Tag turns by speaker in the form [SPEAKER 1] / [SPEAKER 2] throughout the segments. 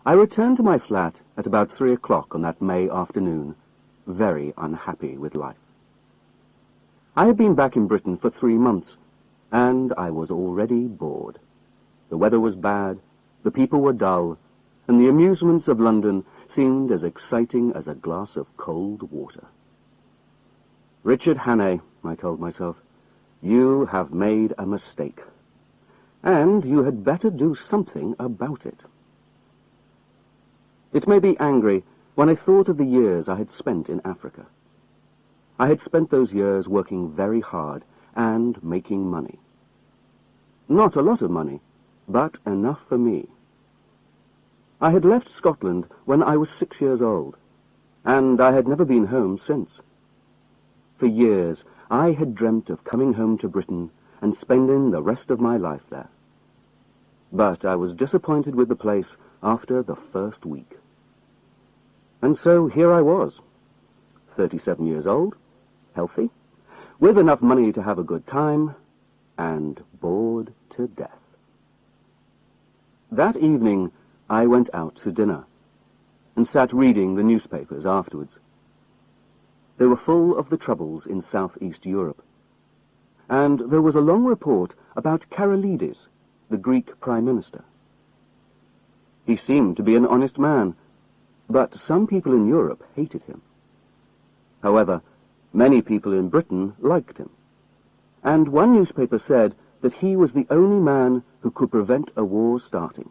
[SPEAKER 1] I returned to my flat at about 3 o'clock on that May afternoon, very unhappy with life. I had been back in Britain for 3 months, and I was already bored. The weather was bad, the people were dull, and the amusements of London seemed as exciting as a glass of cold water. Richard Hannay, I told myself, you have made a mistake, and you had better do something about it. It made me angry when I thought of the years I had spent in Africa. I had spent those years working very hard and making money. Not a lot of money, but enough for me. I had left Scotland when I was 6 years old, and I had never been home since. For years I had dreamt of coming home to Britain and spending the rest of my life there. But I was disappointed with the place after the first week. And so here I was, 37 years old, healthy, with enough money to have a good time, and bored to death. That evening I went out to dinner, and sat reading the newspapers afterwards. They were full of the troubles in Southeast Europe, and there was a long report about Karaleides, the Greek Prime Minister. He seemed to be an honest man, but some people in Europe hated him. However, many people in Britain liked him, and one newspaper said that he was the only man who could prevent a war starting.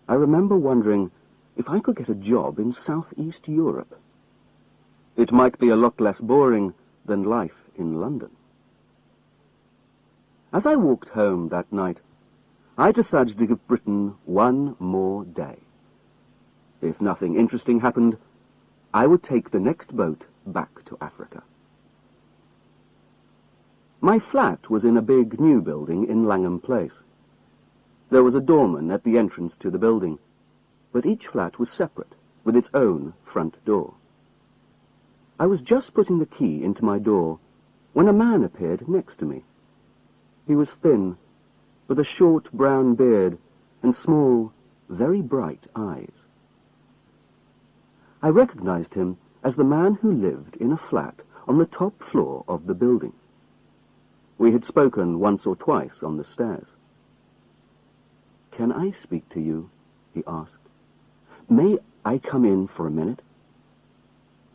[SPEAKER 1] I remember wondering if I could get a job in Southeast Europe. It might be a lot less boring than life in London. As I walked home that night, I decided to give Britain one more day. If nothing interesting happened, I would take the next boat back to Africa. My flat was in a big new building in Langham Place. There was a doorman at the entrance to the building, but each flat was separate, with its own front door. I was just putting the key into my door when a man appeared next to me. He was thin, with a short brown beard and small, very bright eyes. I recognized him as the man who lived in a flat on the top floor of the building. We had spoken once or twice on the stairs. "Can I speak to you?" he asked. "May I come in for a minute?"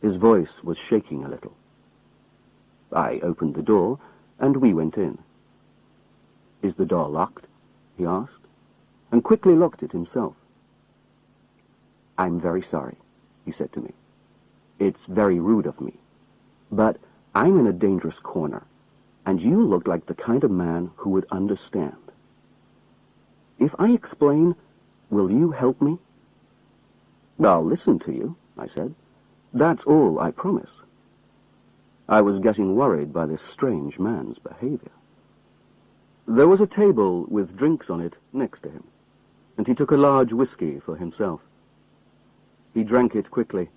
[SPEAKER 1] His voice was shaking a little. I opened the door, and we went in. "Is the door locked?" he asked, and quickly locked it himself. "I'm very sorry," he said to me. "It's very rude of me, but I'm in a dangerous corner, and you look like the kind of man who would understand. If I explain, will you help me?" "I'll listen to you," I said. "That's all I promise." I was getting worried by this strange man's behavior. There was a table with drinks on it next to him, and he took a large whiskey for himself. He drank it quickly,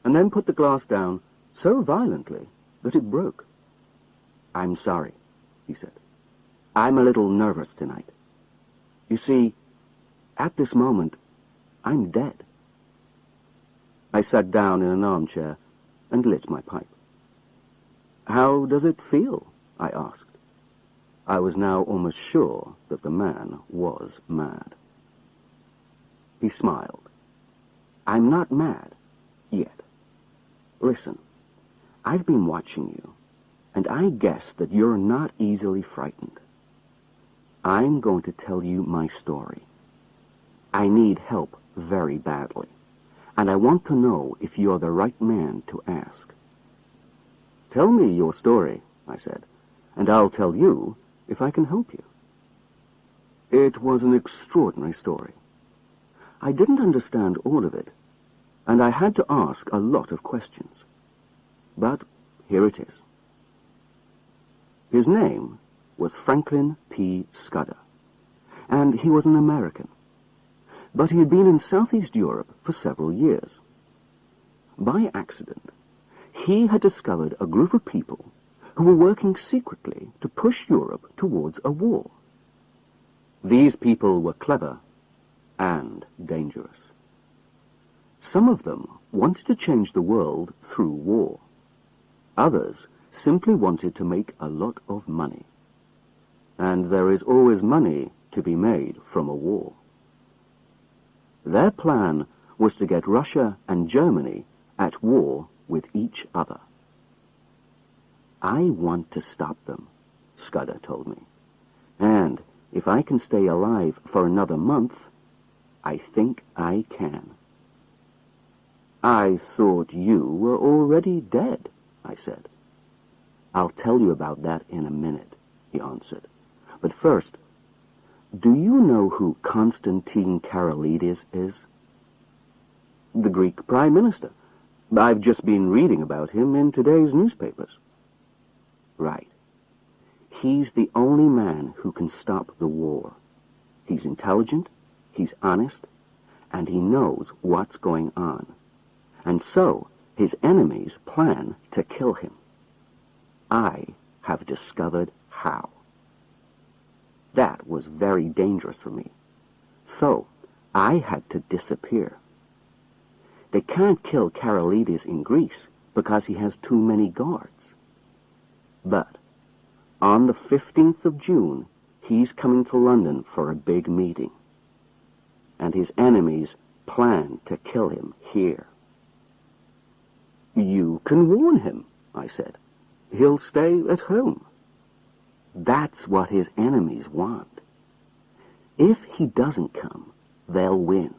[SPEAKER 1] and then put the glass down so violently that it broke. "I'm sorry," he said. "I'm a little nervous tonight. You see, at this moment, I'm dead." I sat down in an armchair and lit my pipe. "How does it feel?" I asked. I was now almost sure that the man was mad. He smiled. "I'm not mad, yet. Listen, I've been watching you, and I guess that you're not easily frightened. I'm going to tell you my story. I need help very badly, and I want to know if you're the right man to ask." "Tell me your story," I said, "and I'll tell you if I can help you." It was an extraordinary story. I didn't understand all of it, and I had to ask a lot of questions. But here it is. His name was Franklin P. Scudder, and he was an American. But he had been in Southeast Europe for several years. By accident, he had discovered a group of people who were working secretly to push Europe towards a war. These people were clever, and dangerous. Some of them wanted to change the world through war. Others simply wanted to make a lot of money. And there is always money to be made from a war. Their plan was to get Russia and Germany at war with each other. I want to stop them, Scudder told me. And if I can stay alive for another month, I think I can. I thought you were already dead, I said. I'll tell you about that in a minute, he answered. But first, do you know who Constantine Karolides is? The Greek Prime Minister. I've just been reading about him in today's newspapers. Right. He's the only man who can stop the war. He's intelligent, he's honest, and he knows what's going on. And so, his enemies plan to kill him. I have discovered how. That was very dangerous for me. So, I had to disappear. They can't kill Karolides in Greece because he has too many guards. But on the 15th of June, he's coming to London for a big meeting. And his enemies plan to kill him here. You can warn him, I said. He'll stay at home. That's what his enemies want. If he doesn't come, they'll win.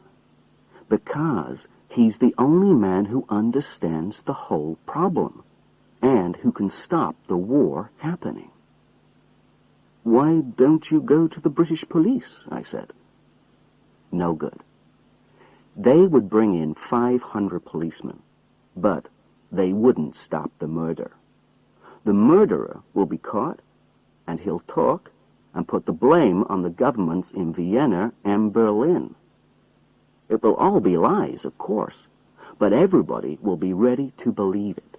[SPEAKER 1] Because he's the only man who understands the whole problem, and who can stop the war happening. Why don't you go to the British police? I said. No good. They would bring in 500 policemen, but they wouldn't stop the murder. The murderer will be caught, and he'll talk and put the blame on the governments in Vienna and Berlin. It will all be lies, of course, but everybody will be ready to believe it.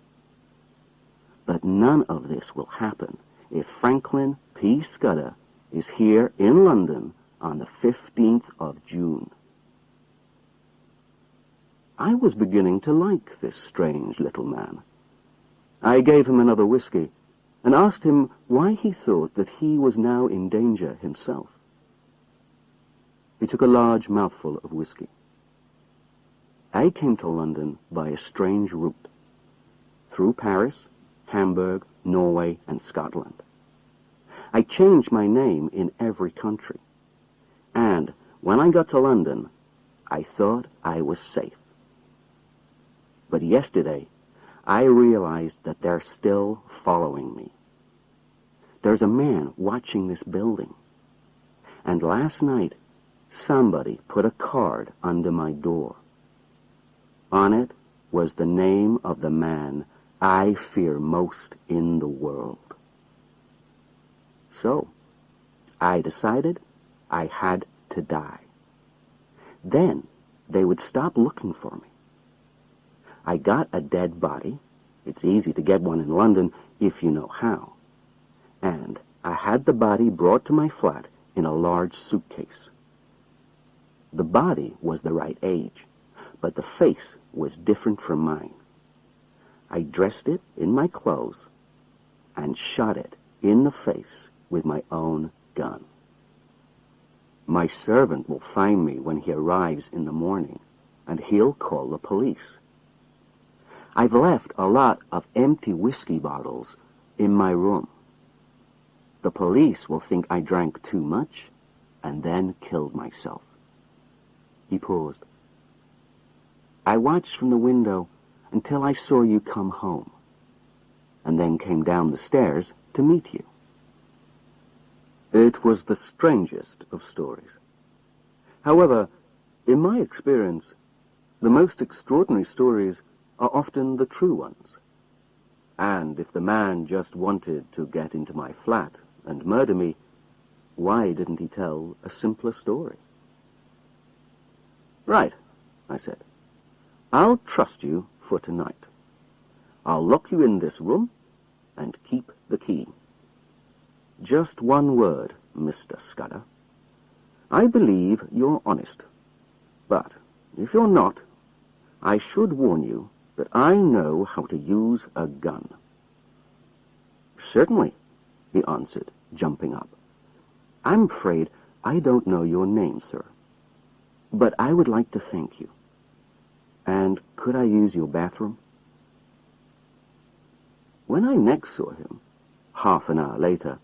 [SPEAKER 1] But none of this will happen if Franklin P. Scudder is here in London on the 15th of June. I was beginning to like this strange little man. I gave him another whiskey and asked him why he thought that he was now in danger himself. He took a large mouthful of whiskey. I came to London by a strange route, through Paris, Hamburg, Norway, and Scotland. I changed my name in every country, and when I got to London, I thought I was safe. But yesterday, I realized that they're still following me. There's a man watching this building, and last night, somebody put a card under my door. On it was the name of the man I fear most in the world. So, I decided I had to die. Then they would stop looking for me. I got a dead body. It's easy to get one in London if you know how. And I had the body brought to my flat in a large suitcase. The body was the right age, but the face was different from mine. I dressed it in my clothes and shot it in the face with my own gun. My servant will find me when he arrives in the morning, and he'll call the police. I've left a lot of empty whiskey bottles in my room. The police will think I drank too much and then killed myself. He paused. I watched from the window until I saw you come home, and then came down the stairs to meet you. It was the strangest of stories. However, in my experience, the most extraordinary stories are often the true ones. And if the man just wanted to get into my flat and murder me, why didn't he tell a simpler story? Right, I said. I'll trust you for tonight. I'll lock you in this room and keep the key. Just one word, Mr. Scudder. I believe you're honest, But if you're not, I should warn you that I know how to use a gun." "Certainly," he answered, jumping up. "I'm afraid I don't know your name, sir. But I would like to thank you. And could I use your bathroom?" When I next saw him, half an hour later,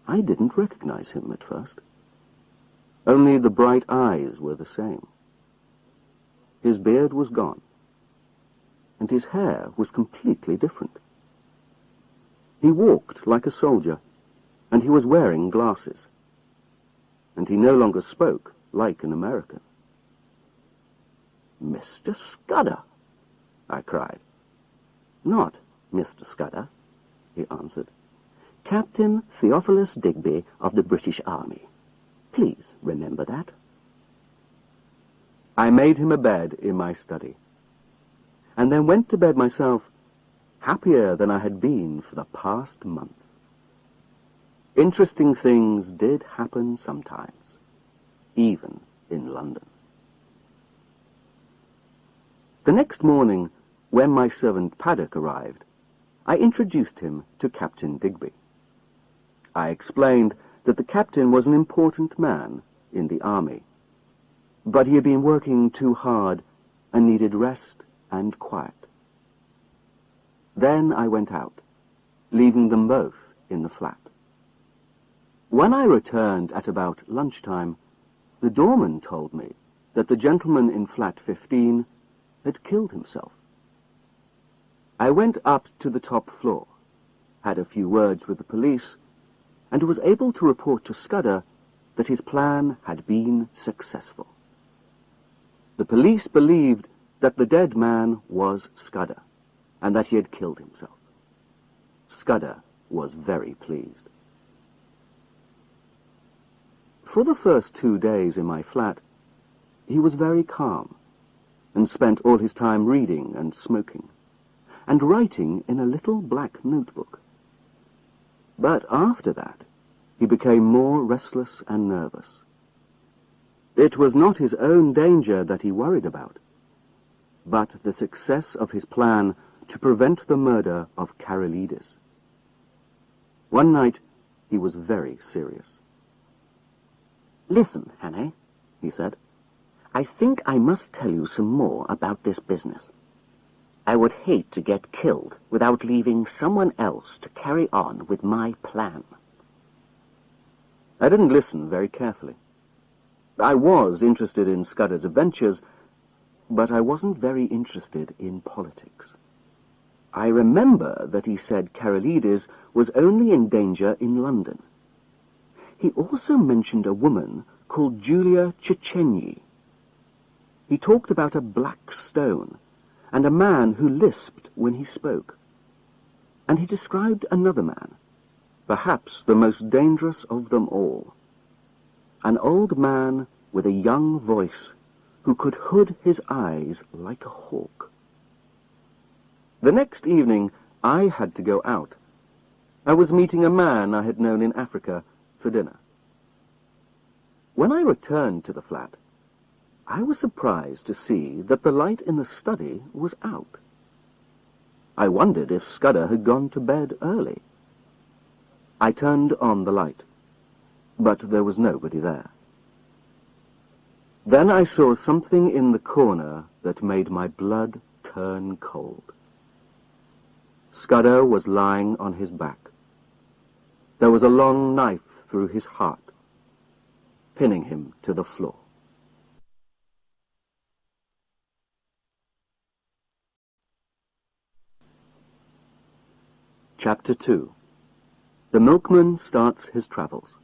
[SPEAKER 1] I didn't recognize him at first. Only the bright eyes were the same. His beard was gone, and his hair was completely different. He walked like a soldier, and he was wearing glasses. And he no longer spoke like an American. "Mr. Scudder!" I cried. "Not Mr. Scudder," he answered. "Captain Theophilus Digby of the British Army. Please remember that." I made him a bed in my study, and then went to bed myself, happier than I had been for the past month. Interesting things did happen sometimes, even in London. The next morning, when my servant Paddock arrived, I introduced him to Captain Digby. I explained that the captain was an important man in the army, but he had been working too hard and needed rest and quiet. Then I went out, leaving them both in the flat. When I returned at about lunchtime, the doorman told me that the gentleman in flat 15 had killed himself. I went up to the top floor, had a few words with the police, and was able to report to Scudder that his plan had been successful. The police believed that the dead man was Scudder, and that he had killed himself. Scudder was very pleased. For the first 2 days in my flat, he was very calm, and spent all his time reading and smoking, and writing in a little black notebook. But after that, he became more restless and nervous. It was not his own danger that he worried about, but the success of his plan to prevent the murder of Carolides. One night, he was very serious. "Listen, Hannah," he said. "I think I must tell you some more about this business. I would hate to get killed without leaving someone else to carry on with my plan." I didn't listen very carefully. I was interested in Scudder's adventures, but I wasn't very interested in politics. I remember that he said Carolides was only in danger in London. He also mentioned a woman called Julia Czechenyi. He talked about a black stone and a man who lisped when he spoke. And he described another man, perhaps the most dangerous of them all, an old man with a young voice who could hood his eyes like a hawk. The next evening, I had to go out. I was meeting a man I had known in Africa for dinner. When I returned to the flat, I was surprised to see that the light in the study was out. I wondered if Scudder had gone to bed early. I turned on the light, but there was nobody there. Then I saw something in the corner that made my blood turn cold. Scudder was lying on his back. There was a long knife through his heart, pinning him to the floor. Chapter 2. The Milkman Starts His Travels.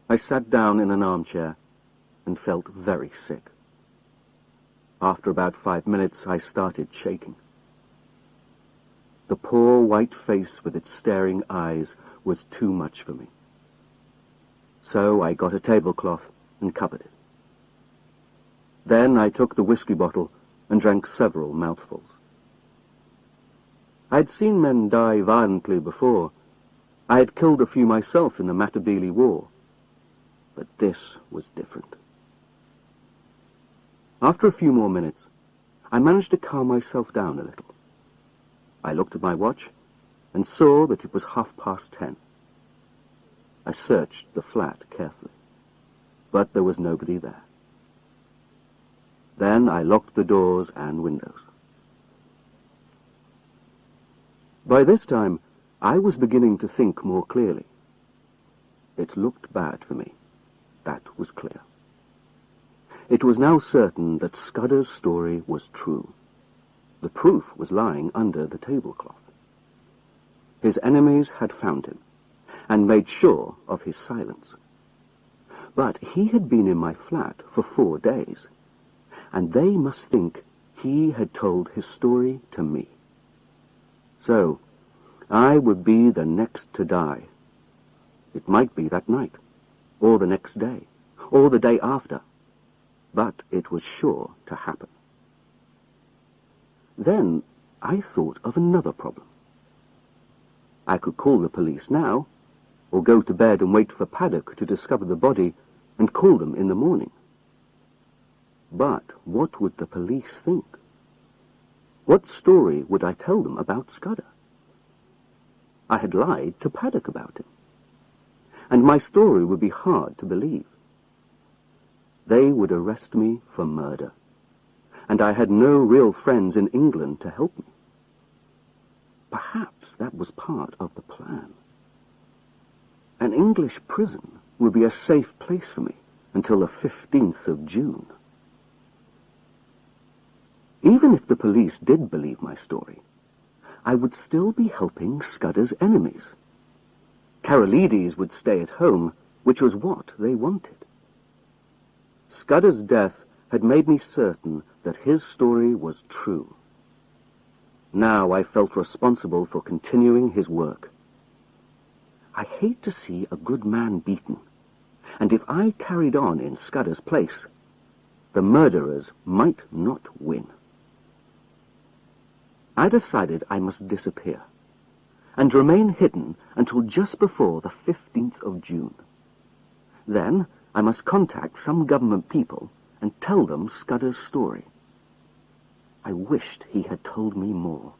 [SPEAKER 1] I sat down in an armchair and felt very sick. After about 5 minutes, I started shaking. The poor white face with its staring eyes was too much for me. So I got a tablecloth and covered it. Then I took the whiskey bottle and drank several mouthfuls. I had seen men die violently before. I had killed a few myself in the Matabele War. But this was different. After a few more minutes, I managed to calm myself down a little. I looked at my watch and saw that it was 10:30. I searched the flat carefully, but there was nobody there. Then I locked the doors and windows. By this time, I was beginning to think more clearly. It looked bad for me. That was clear. It was now certain that Scudder's story was true. The proof was lying under the tablecloth. His enemies had found him, and made sure of his silence. But he had been in my flat for 4 days, and they must think he had told his story to me. So, I would be the next to die. It might be that night, or the next day, or the day after, but it was sure to happen. Then I thought of another problem. I could call the police now, or go to bed and wait for Paddock to discover the body and call them in the morning. But what would the police think? What story would I tell them about Scudder? I had lied to Paddock about him, and my story would be hard to believe. They would arrest me for murder, and I had no real friends in England to help me. Perhaps that was part of the plan. An English prison would be a safe place for me until the 15th of June. Even if the police did believe my story, I would still be helping Scudder's enemies. Karolides would stay at home, which was what they wanted. Scudder's death had made me certain that his story was true. Now I felt responsible for continuing his work. I hate to see a good man beaten, and if I carried on in Scudder's place, the murderers might not win. I decided I must disappear, and remain hidden until just before the 15th of June. Then I must contact some government people and tell them Scudder's story. I wished he had told me more,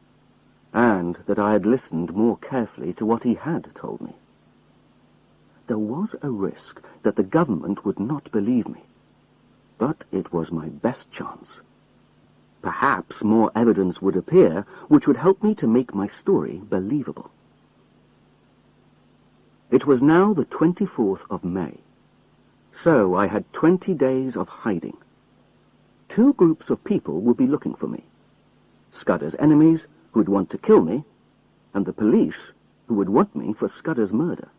[SPEAKER 1] and that I had listened more carefully to what he had told me. There was a risk that the government would not believe me, but it was my best chance. Perhaps more evidence would appear which would help me to make my story believable. It was now the 24th of May, so I had 20 days of hiding. 2 groups of people would be looking for me. Scudder's enemies, who would want to kill me, and the police, who would want me for Scudder's murder.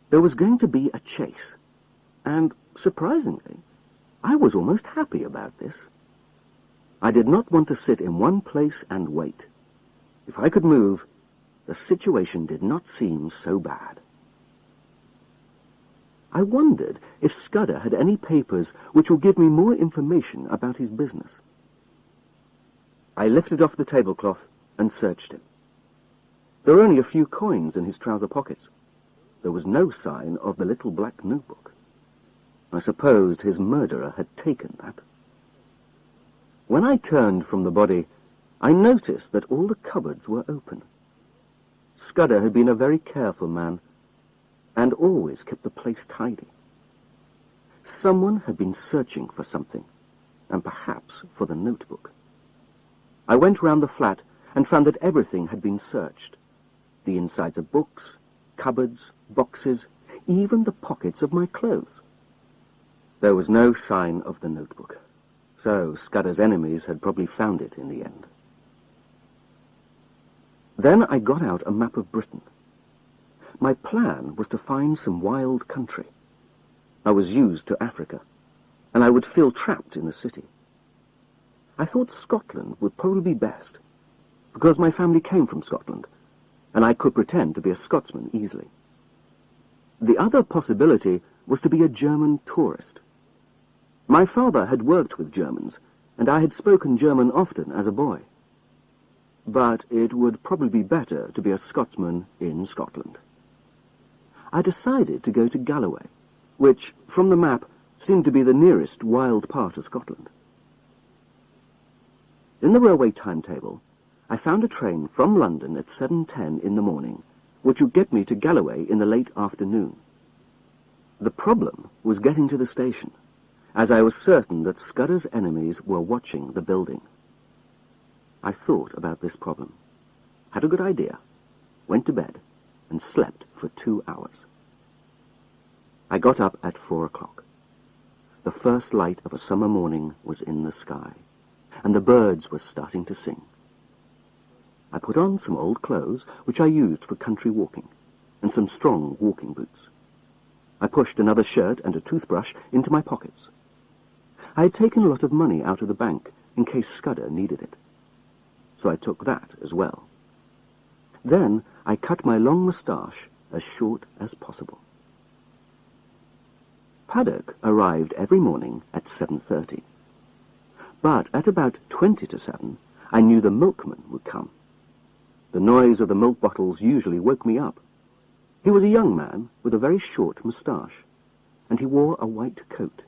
[SPEAKER 1] There was going to be a chase, and, surprisingly, I was almost happy about this. I did not want to sit in one place and wait. If I could move, the situation did not seem so bad. I wondered if Scudder had any papers which would give me more information about his business. I lifted off the tablecloth and searched him. There were only a few coins in his trouser pockets. There was no sign of the little black notebook. I supposed his murderer had taken that. When I turned from the body, I noticed that all the cupboards were open. Scudder had been a very careful man, and always kept the place tidy. Someone had been searching for something, and perhaps for the notebook. I went round the flat and found that everything had been searched. The insides of books, cupboards, boxes, even the pockets of my clothes. There was no sign of the notebook, so Scudder's enemies had probably found it in the end. Then I got out a map of Britain. My plan was to find some wild country. I was used to Africa, and I would feel trapped in the city. I thought Scotland would probably be best, because my family came from Scotland, and I could pretend to be a Scotsman easily. The other possibility was to be a German tourist. My father had worked with Germans, and I had spoken German often as a boy. But it would probably be better to be a Scotsman in Scotland. I decided to go to Galloway, which, from the map, seemed to be the nearest wild part of Scotland. In the railway timetable, I found a train from London at 7:10 in the morning, which would get me to Galloway in the late afternoon. The problem was getting to the station, as I was certain that Scudder's enemies were watching the building. I thought about this problem, had a good idea, went to bed, and slept for 2 hours. I got up at 4 o'clock. The first light of a summer morning was in the sky, and the birds were starting to sing. I put on some old clothes, which I used for country walking, and some strong walking boots. I pushed another shirt and a toothbrush into my pockets. I had taken a lot of money out of the bank in case Scudder needed it, so I took that as well. Then I cut my long moustache as short as possible. Paddock arrived every morning at 7:30. But at about 20 to 7, I knew the milkman would come. The noise of the milk bottles usually woke me up. He was a young man with a very short moustache, and he wore a white coat.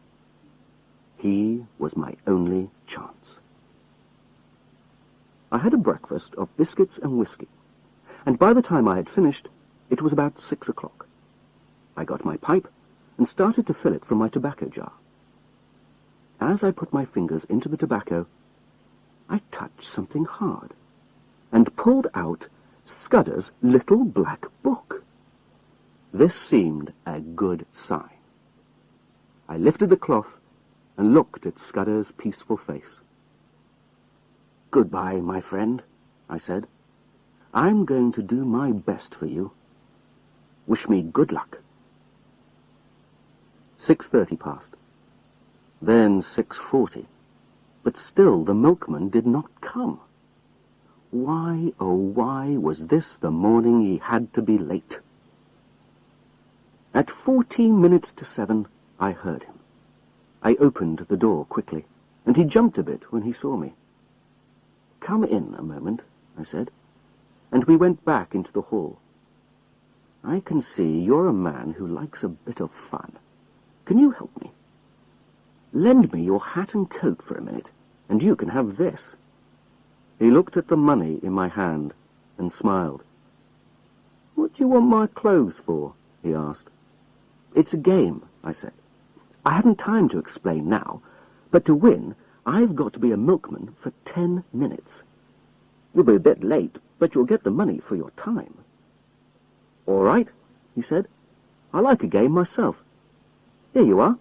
[SPEAKER 1] He was my only chance. I had a breakfast of biscuits and whiskey, and by the time I had finished, it was about 6 o'clock. I got my pipe and started to fill it from my tobacco jar. As I put my fingers into the tobacco, I touched something hard and pulled out Scudder's little black book. This seemed a good sign. I lifted the cloth and looked at Scudder's peaceful face. "Goodbye, my friend," I said. "I'm going to do my best for you. Wish me good luck." 6:30 passed. Then 6:40. But still the milkman did not come. Why, oh why, was this the morning he had to be late? At 14 minutes to 7, I heard him. I opened the door quickly, and he jumped a bit when he saw me. "Come in a moment," I said, and we went back into the hall. "I can see you're a man who likes a bit of fun. Can you help me? Lend me your hat and coat for a minute, and you can have this." He looked at the money in my hand and smiled. "What do you want my clothes for?" he asked. "It's a game," I said. "I haven't time to explain now, but to win, I've got to be a milkman for 10 minutes. You'll be a bit late, but you'll get the money for your time." "All right," he said. "I like a game myself. Here you are."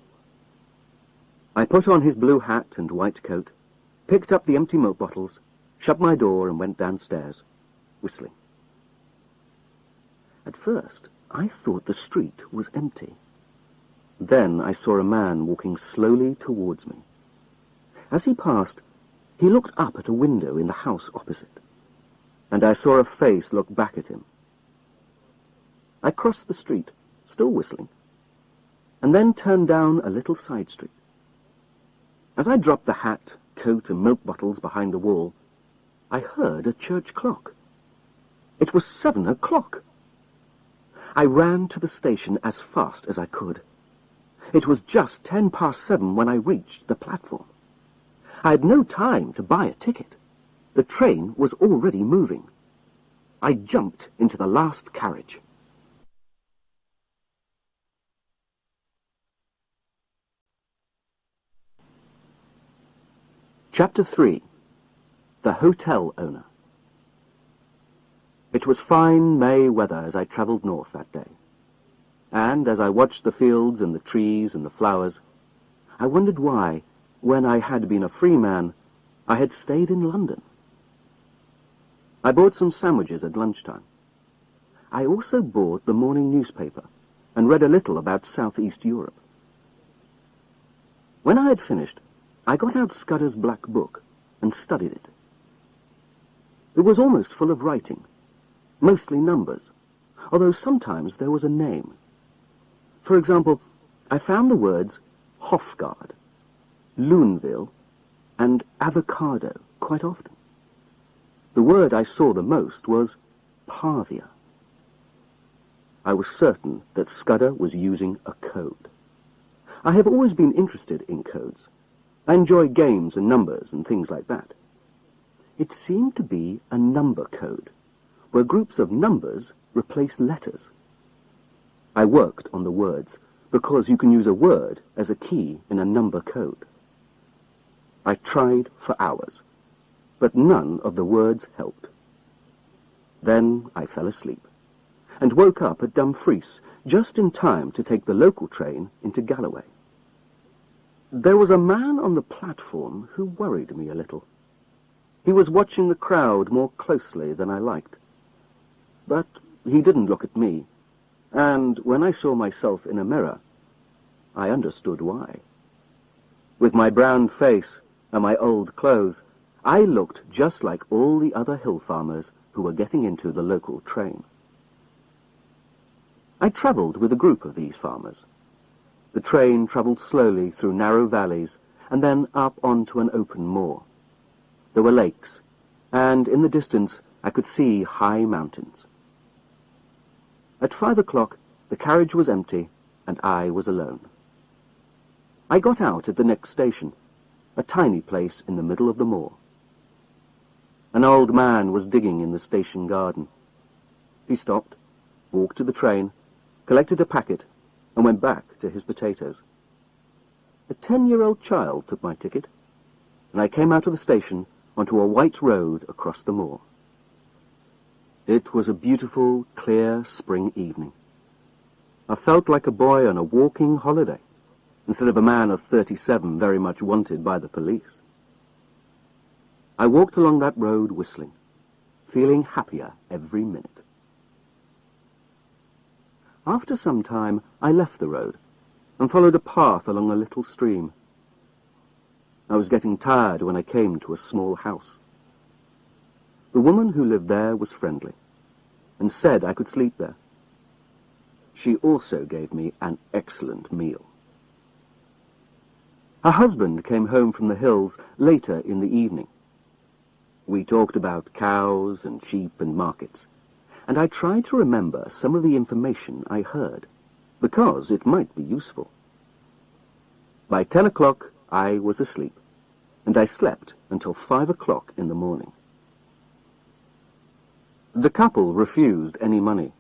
[SPEAKER 1] I put on his blue hat and white coat, picked up the empty milk bottles, shut my door and went downstairs, whistling. At first, I thought the street was empty. Then I saw a man walking slowly towards me. As he passed, he looked up at a window in the house opposite, and I saw a face look back at him. I crossed the street, still whistling, and then turned down a little side street. As I dropped the hat, coat, and milk bottles behind a wall, I heard a church clock. It was 7 o'clock. I ran to the station as fast as I could. It was just 10 past 7 when I reached the platform. I had no time to buy a ticket. The train was already moving. I jumped into the last carriage. Chapter 3. The Hotel Owner. It was fine May weather as I travelled north that day, and as I watched the fields and the trees and the flowers, I wondered why, when I had been a free man, I had stayed in London. I bought some sandwiches at lunchtime. I also bought the morning newspaper and read a little about Southeast Europe. When I had finished, I got out Scudder's black book and studied it. It was almost full of writing, mostly numbers, although sometimes there was a name. For example, I found the words Hofgaard, Luneville, and avocado quite often. The word I saw the most was Pavia. I was certain that Scudder was using a code. I have always been interested in codes. I enjoy games and numbers and things like that. It seemed to be a number code, where groups of numbers replace letters. I worked on the words, because you can use a word as a key in a number code. I tried for hours, but none of the words helped. Then I fell asleep, and woke up at Dumfries just in time to take the local train into Galloway. There was a man on the platform who worried me a little. He was watching the crowd more closely than I liked. But he didn't look at me, and when I saw myself in a mirror, I understood why. With my brown face and my old clothes, I looked just like all the other hill farmers who were getting into the local train. I travelled with a group of these farmers. The train travelled slowly through narrow valleys and then up onto an open moor. There were lakes, and in the distance I could see high mountains. At 5 o'clock the carriage was empty and I was alone. I got out at the next station, a tiny place in the middle of the moor. An old man was digging in the station garden. He stopped, walked to the train, collected a packet, and went back to his potatoes. A 10-year-old child took my ticket, and I came out of the station onto a white road across the moor. It was a beautiful, clear spring evening. I felt like a boy on a walking holiday, instead of a man of 37 very much wanted by the police. I walked along that road whistling, feeling happier every minute. After some time, I left the road and followed a path along a little stream. I was getting tired when I came to a small house. The woman who lived there was friendly and said I could sleep there. She also gave me an excellent meal. Her husband came home from the hills later in the evening. We talked about cows and sheep and markets, and I tried to remember some of the information I heard, because it might be useful. By 10 o'clock I was asleep, and I slept until 5 o'clock in the morning. The couple refused any money,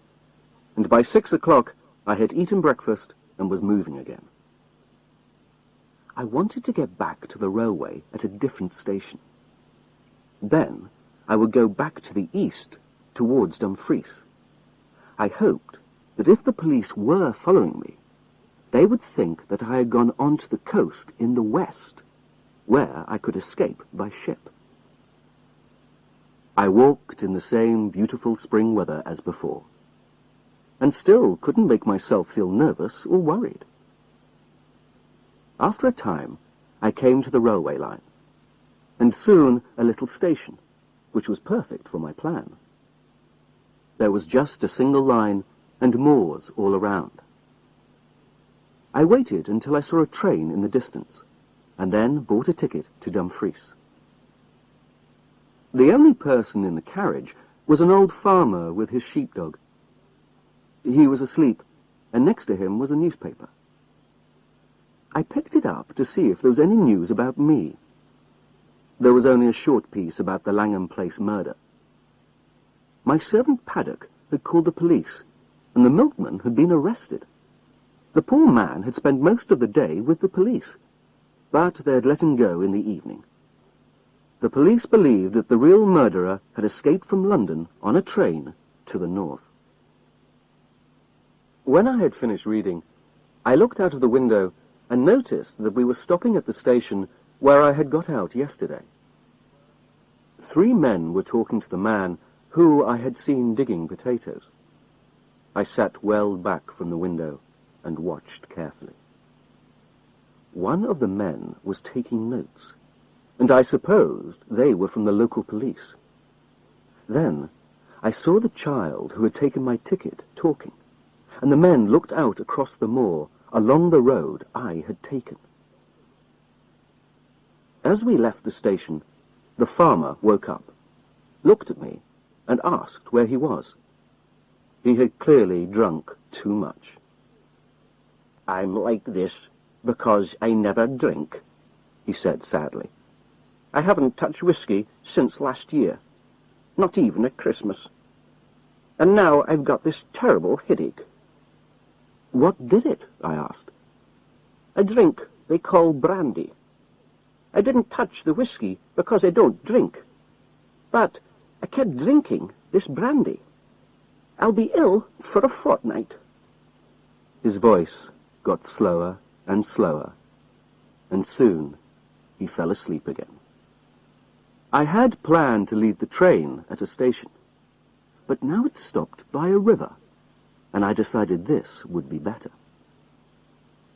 [SPEAKER 1] and by 6 o'clock I had eaten breakfast and was moving again. I wanted to get back to the railway at a different station. Then I would go back to the east, towards Dumfries. I hoped that if the police were following me, they would think that I had gone on to the coast in the west, where I could escape by ship. I walked in the same beautiful spring weather as before, and still couldn't make myself feel nervous or worried. After a time, I came to the railway line, and soon a little station, which was perfect for my plan. There was just a single line and moors all around. I waited until I saw a train in the distance, and then bought a ticket to Dumfries. The only person in the carriage was an old farmer with his sheepdog. He was asleep, and next to him was a newspaper. I picked it up to see if there was any news about me. There was only a short piece about the Langham Place murder. My servant Paddock had called the police, and the milkman had been arrested. The poor man had spent most of the day with the police, but they had let him go in the evening. The police believed that the real murderer had escaped from London on a train to the north. When I had finished reading, I looked out of the window and noticed that we were stopping at the station where I had got out yesterday. 3 men were talking to the man who I had seen digging potatoes. I sat well back from the window and watched carefully. One of the men was taking notes, and I supposed they were from the local police. Then I saw the child who had taken my ticket talking, and the men looked out across the moor along the road I had taken. As we left the station, the farmer woke up, looked at me, and asked where he was. He had clearly drunk too much. "I'm like this because I never drink," he said sadly. I haven't touched whiskey since last year, not even at Christmas. And now I've got this terrible headache." "What did it?" I asked. "A drink they call brandy. I didn't touch the whiskey because I don't drink. But I kept drinking this brandy. I'll be ill for a fortnight." His voice got slower and slower, and soon he fell asleep again. I had planned to leave the train at a station, but now it stopped by a river, and I decided this would be better.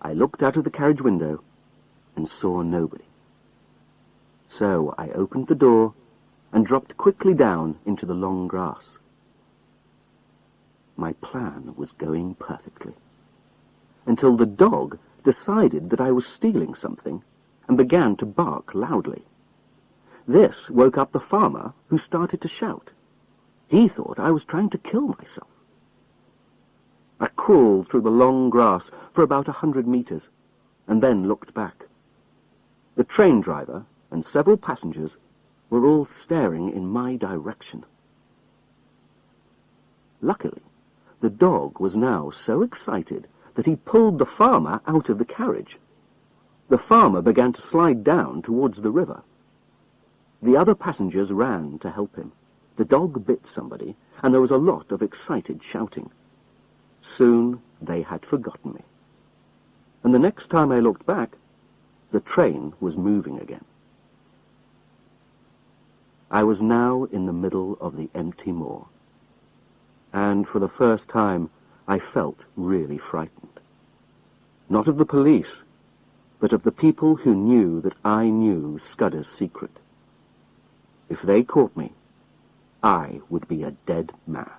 [SPEAKER 1] I looked out of the carriage window and saw nobody. So I opened the door and dropped quickly down into the long grass. My plan was going perfectly, until the dog decided that I was stealing something and began to bark loudly. This woke up the farmer, who started to shout. He thought I was trying to kill myself. I crawled through the long grass for about 100 meters, and then looked back. The train driver and several passengers were all staring in my direction. Luckily, the dog was now so excited that he pulled the farmer out of the carriage. The farmer began to slide down towards the river. The other passengers ran to help him. The dog bit somebody, and there was a lot of excited shouting. Soon they had forgotten me. And the next time I looked back, the train was moving again. I was now in the middle of the empty moor, and for the first time I felt really frightened. Not of the police, but of the people who knew that I knew Scudder's secret. If they caught me, I would be a dead man.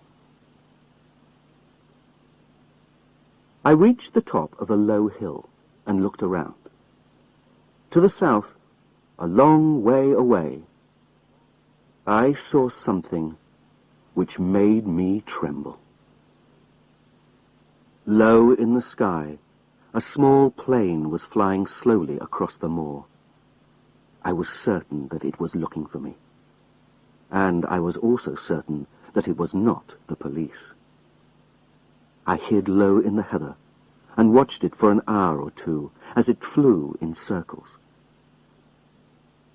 [SPEAKER 1] I reached the top of a low hill and looked around. To the south, a long way away, I saw something which made me tremble. Low in the sky, a small plane was flying slowly across the moor. I was certain that it was looking for me, and I was also certain that it was not the police. I hid low in the heather and watched it for an hour or two as it flew in circles.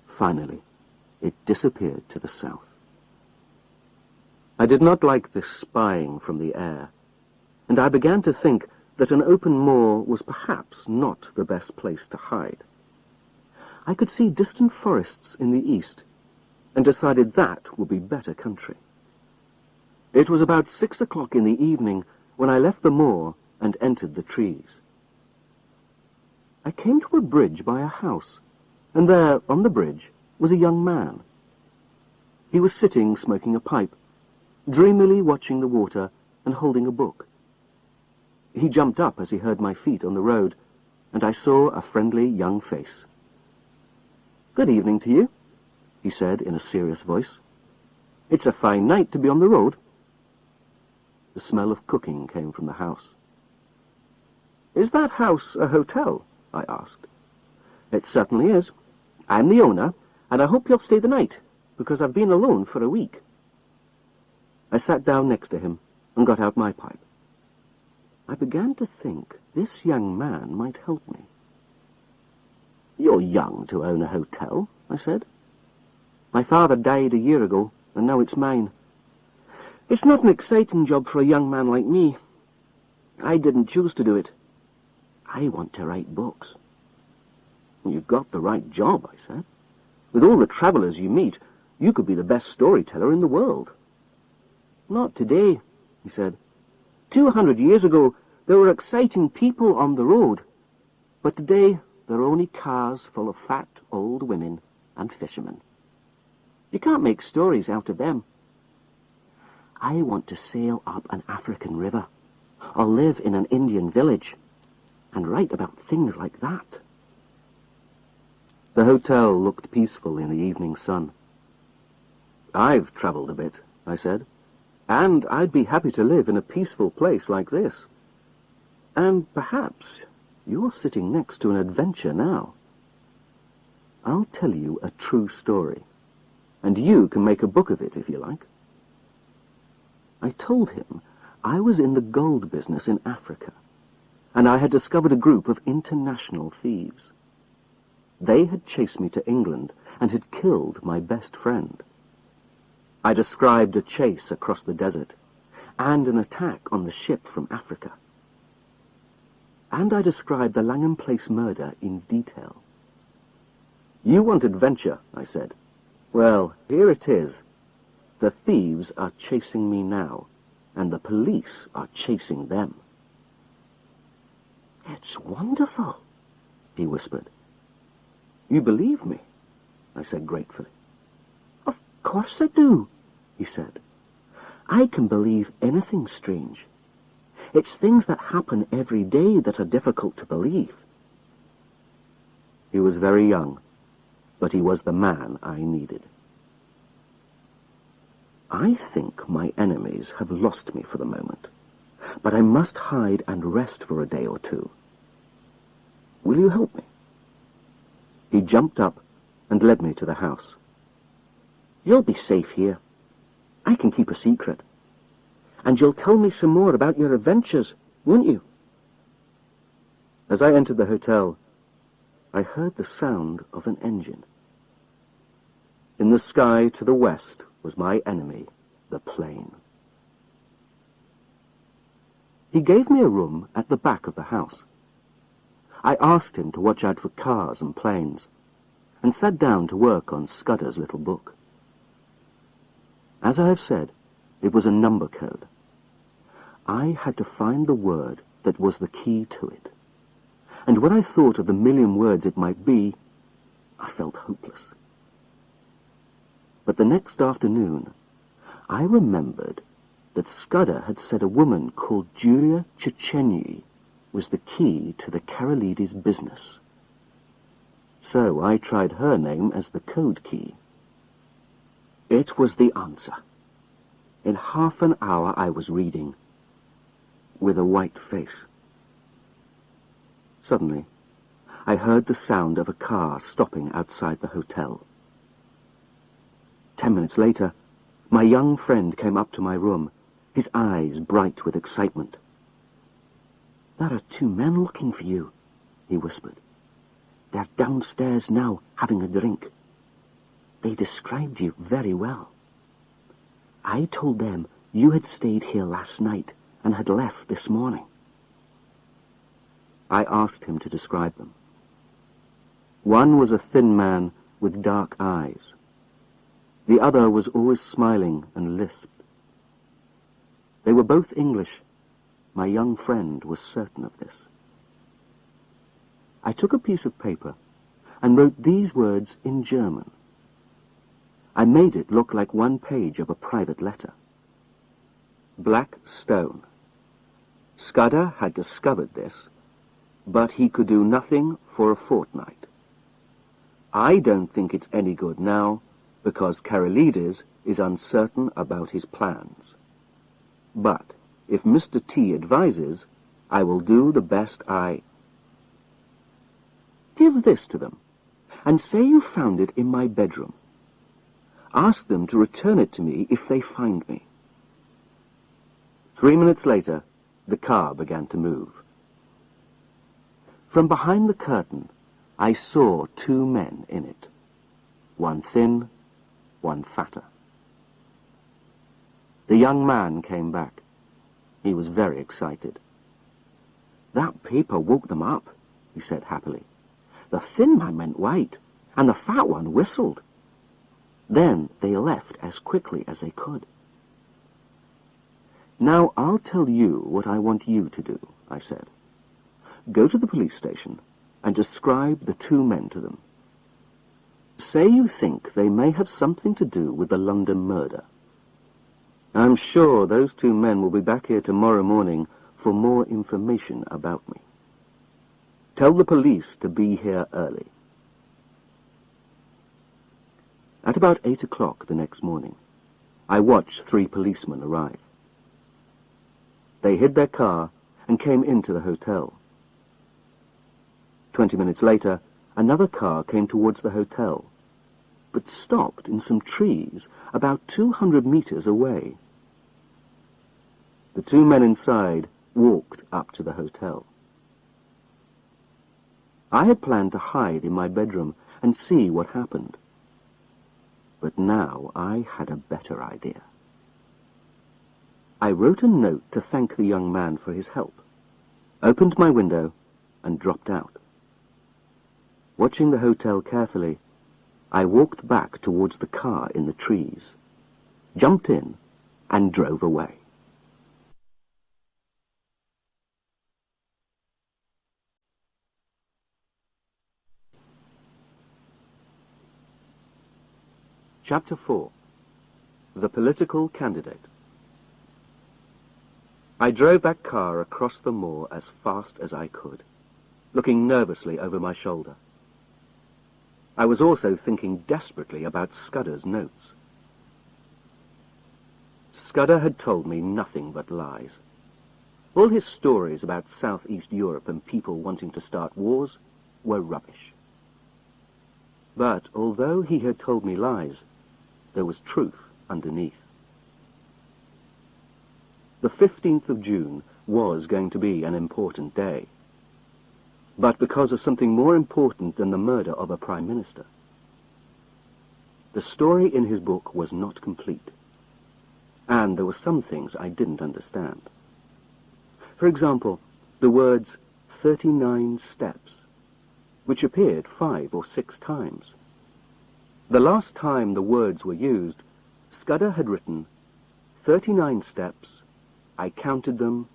[SPEAKER 1] Finally, it disappeared to the south. I did not like this spying from the air, and I began to think that an open moor was perhaps not the best place to hide. I could see distant forests in the east, and decided that would be better country. It was about 6 o'clock in the evening when I left the moor and entered the trees. I came to a bridge by a house, and there, on the bridge, was a young man. He was sitting smoking a pipe, dreamily watching the water and holding a book. He jumped up as he heard my feet on the road, and I saw a friendly young face. "Good evening to you," he said in a serious voice. "It's a fine night to be on the road." The smell of cooking came from the house. "Is that house a hotel?" I asked. "It certainly is. I'm the owner, and I hope you'll stay the night, because I've been alone for a week." I sat down next to him and got out my pipe. I began to think this young man might help me. "You're young to own a hotel," I said. "My father died a year ago, and now it's mine. It's not an exciting job for a young man like me. I didn't choose to do it. I want to write books." "You've got the right job," I said. "With all the travellers you meet, you could be the best storyteller in the world." "Not today," he said. 200 years ago, there were exciting people on the road, but today there are only cars full of fat old women and fishermen. You can't make stories out of them. I want to sail up an African river, or live in an Indian village, and write about things like that." The hotel looked peaceful in the evening sun. "I've travelled a bit," I said, "and I'd be happy to live in a peaceful place like this. And perhaps you're sitting next to an adventure now." I'll tell you a true story, and you can make a book of it if you like. I told him I was in the gold business in Africa, and I had discovered a group of international thieves. They had chased me to England and had killed my best friend. I described a chase across the desert and an attack on the ship from Africa. And I described the Langham Place murder in detail. You want adventure, I said. Well, here it is. The thieves are chasing me now, and the police are chasing them. It's wonderful, he whispered. You believe me? I said gratefully. Of course I do, he said. I can believe anything strange. It's things that happen every day that are difficult to believe. He was very young, but he was the man I needed. I think my enemies have lost me for the moment, but I must hide and rest for a day or two. Will you help me? He jumped up and led me to the house. You'll be safe here. I can keep a secret. And you'll tell me some more about your adventures, won't you? As I entered the hotel, I heard the sound of an engine. In the sky to the west was my enemy, the plane. He gave me a room at the back of the house. I asked him to watch out for cars and planes, and sat down to work on Scudder's little book. As I have said, it was a number code. I had to find the word that was the key to it. And when I thought of the million words it might be, I felt hopeless. But the next afternoon, I remembered that Scudder had said a woman called Julia Chechenyi was the key to the Karolides business. So I tried her name as the code key. It was the answer. In half an hour I was reading, with a white face. Suddenly, I heard the sound of a car stopping outside the hotel. 10 minutes later, my young friend came up to my room, his eyes bright with excitement. There are 2 men looking for you, he whispered. They're downstairs now, having a drink. They described you very well. I told them you had stayed here last night and had left this morning. I asked him to describe them. One was a thin man with dark eyes. The other was always smiling and lisped. They were both English. My young friend was certain of this. I took a piece of paper and wrote these words in German. I made it look like one page of a private letter. Black Stone. Scudder had discovered this, but he could do nothing for a fortnight. I don't think it's any good now, because Karolides is uncertain about his plans. But if Mr. T advises, I will do the best I... Give this to them, and say you found it in my bedroom. Ask them to return it to me if they find me. 3 minutes later, the car began to move. From behind the curtain, I saw 2 men in it, one thin, one fatter. The young man came back. He was very excited. That paper woke them up, he said happily. The thin man went white, and the fat one whistled. Then they left as quickly as they could. Now I'll tell you what I want you to do, I said. Go to the police station and describe the 2 men to them. Say you think they may have something to do with the London murder. I'm sure those 2 men will be back here tomorrow morning for more information about me. Tell the police to be here early. At about 8 o'clock the next morning, I watched 3 policemen arrive. They hid their car and came into the hotel. 20 minutes later, another car came towards the hotel, but stopped in some trees about 200 meters away. The two men inside walked up to the hotel. I had planned to hide in my bedroom and see what happened. But now I had a better idea. I wrote a note to thank the young man for his help, opened my window, and dropped out. Watching the hotel carefully, I walked back towards the car in the trees, jumped in, and drove away. Chapter 4. The Political Candidate. I drove that car across the moor as fast as I could, looking nervously over my shoulder. I was also thinking desperately about Scudder's notes. Scudder had told me nothing but lies. All his stories about Southeast Europe and people wanting to start wars were rubbish. But although he had told me lies, there was truth underneath. The 15th of June was going to be an important day, but because of something more important than the murder of a Prime Minister. The story in his book was not complete, and there were some things I didn't understand. For example, the words 39 steps, which appeared 5 or 6 times. The last time the words were used, Scudder had written, 39 steps, I counted them,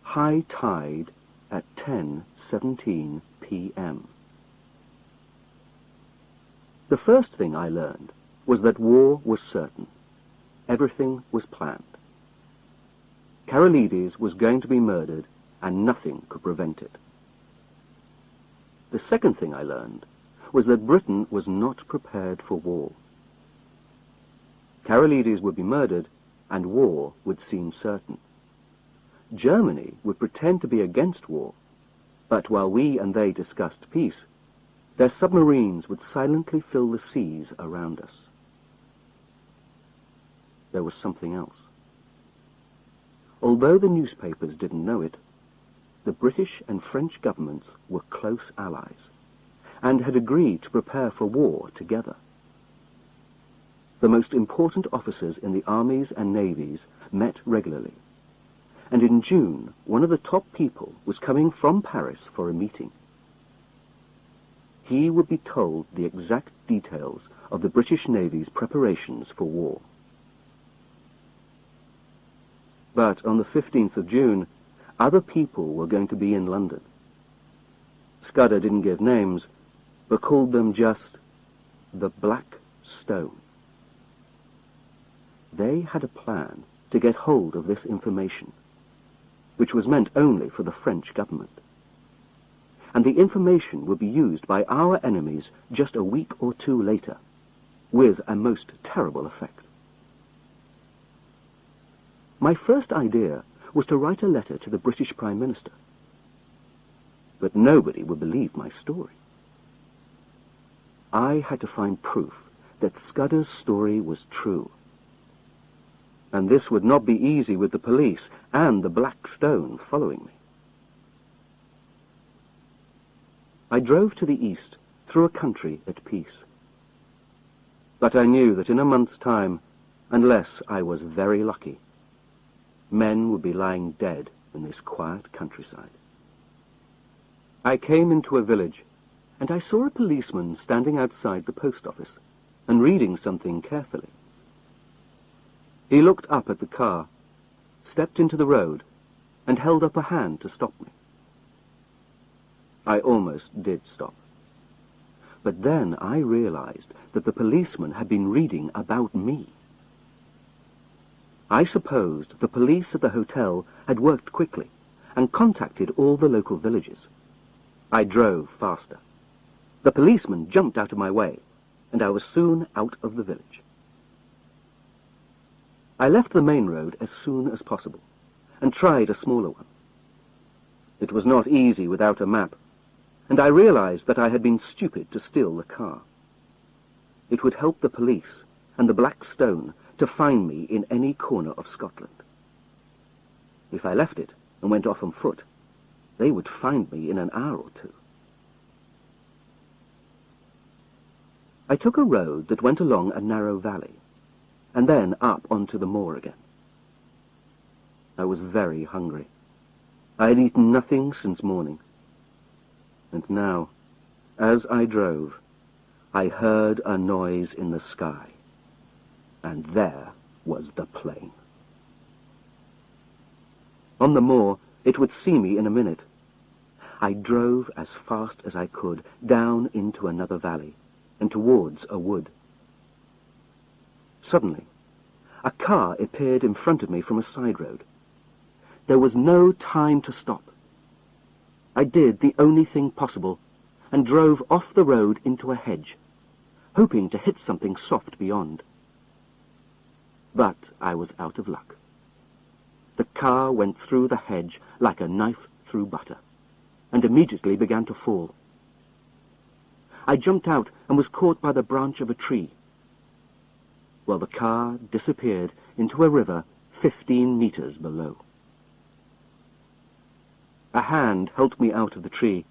[SPEAKER 1] high tide at 10:17 p.m. The first thing I learned was that war was certain. Everything was planned. Karolides was going to be murdered, and nothing could prevent it. The second thing I learned was that Britain was not prepared for war. Karolides would be murdered, and war would seem certain. Germany would pretend to be against war, but while we and they discussed peace, their submarines would silently fill the seas around us. There was something else. Although the newspapers didn't know it, the British and French governments were close allies, and had agreed to prepare for war together. The most important officers in the armies and navies met regularly, and in June, one of the top people was coming from Paris for a meeting. He would be told the exact details of the British Navy's preparations for war. But on the 15th of June, other people were going to be in London. Scudder didn't give names, but called them just the Black Stone. They had a plan to get hold of this information, which was meant only for the French government. And the information would be used by our enemies just a week or 2 later, with a most terrible effect. My first idea was to write a letter to the British Prime Minister, but nobody would believe my story. I had to find proof that Scudder's story was true. And this would not be easy with the police and the Black Stone following me. I drove to the east, through a country at peace. But I knew that in a month's time, unless I was very lucky, men would be lying dead in this quiet countryside. I came into a village, and I saw a policeman standing outside the post office and reading something carefully. He looked up at the car, stepped into the road, and held up a hand to stop me. I almost did stop. But then I realized that the policeman had been reading about me. I supposed the police at the hotel had worked quickly and contacted all the local villages. I drove faster. The policeman jumped out of my way, and I was soon out of the village. I left the main road as soon as possible, and tried a smaller one. It was not easy without a map, and I realized that I had been stupid to steal the car. It would help the police and the Black Stone to find me in any corner of Scotland. If I left it and went off on foot, they would find me in an hour or two. I took a road that went along a narrow valley, and then up onto the moor again. I was very hungry. I had eaten nothing since morning. And now, as I drove, I heard a noise in the sky, and there was the plane. On the moor, it would see me in a minute. I drove as fast as I could, down into another valley, and towards a wood. Suddenly, a car appeared in front of me from a side road. There was no time to stop. I did the only thing possible, and drove off the road into a hedge, hoping to hit something soft beyond. But I was out of luck. The car went through the hedge like a knife through butter, and immediately began to fall. I jumped out and was caught by the branch of a tree. Well, the car disappeared into a river 15 meters below. A hand helped me out of the tree,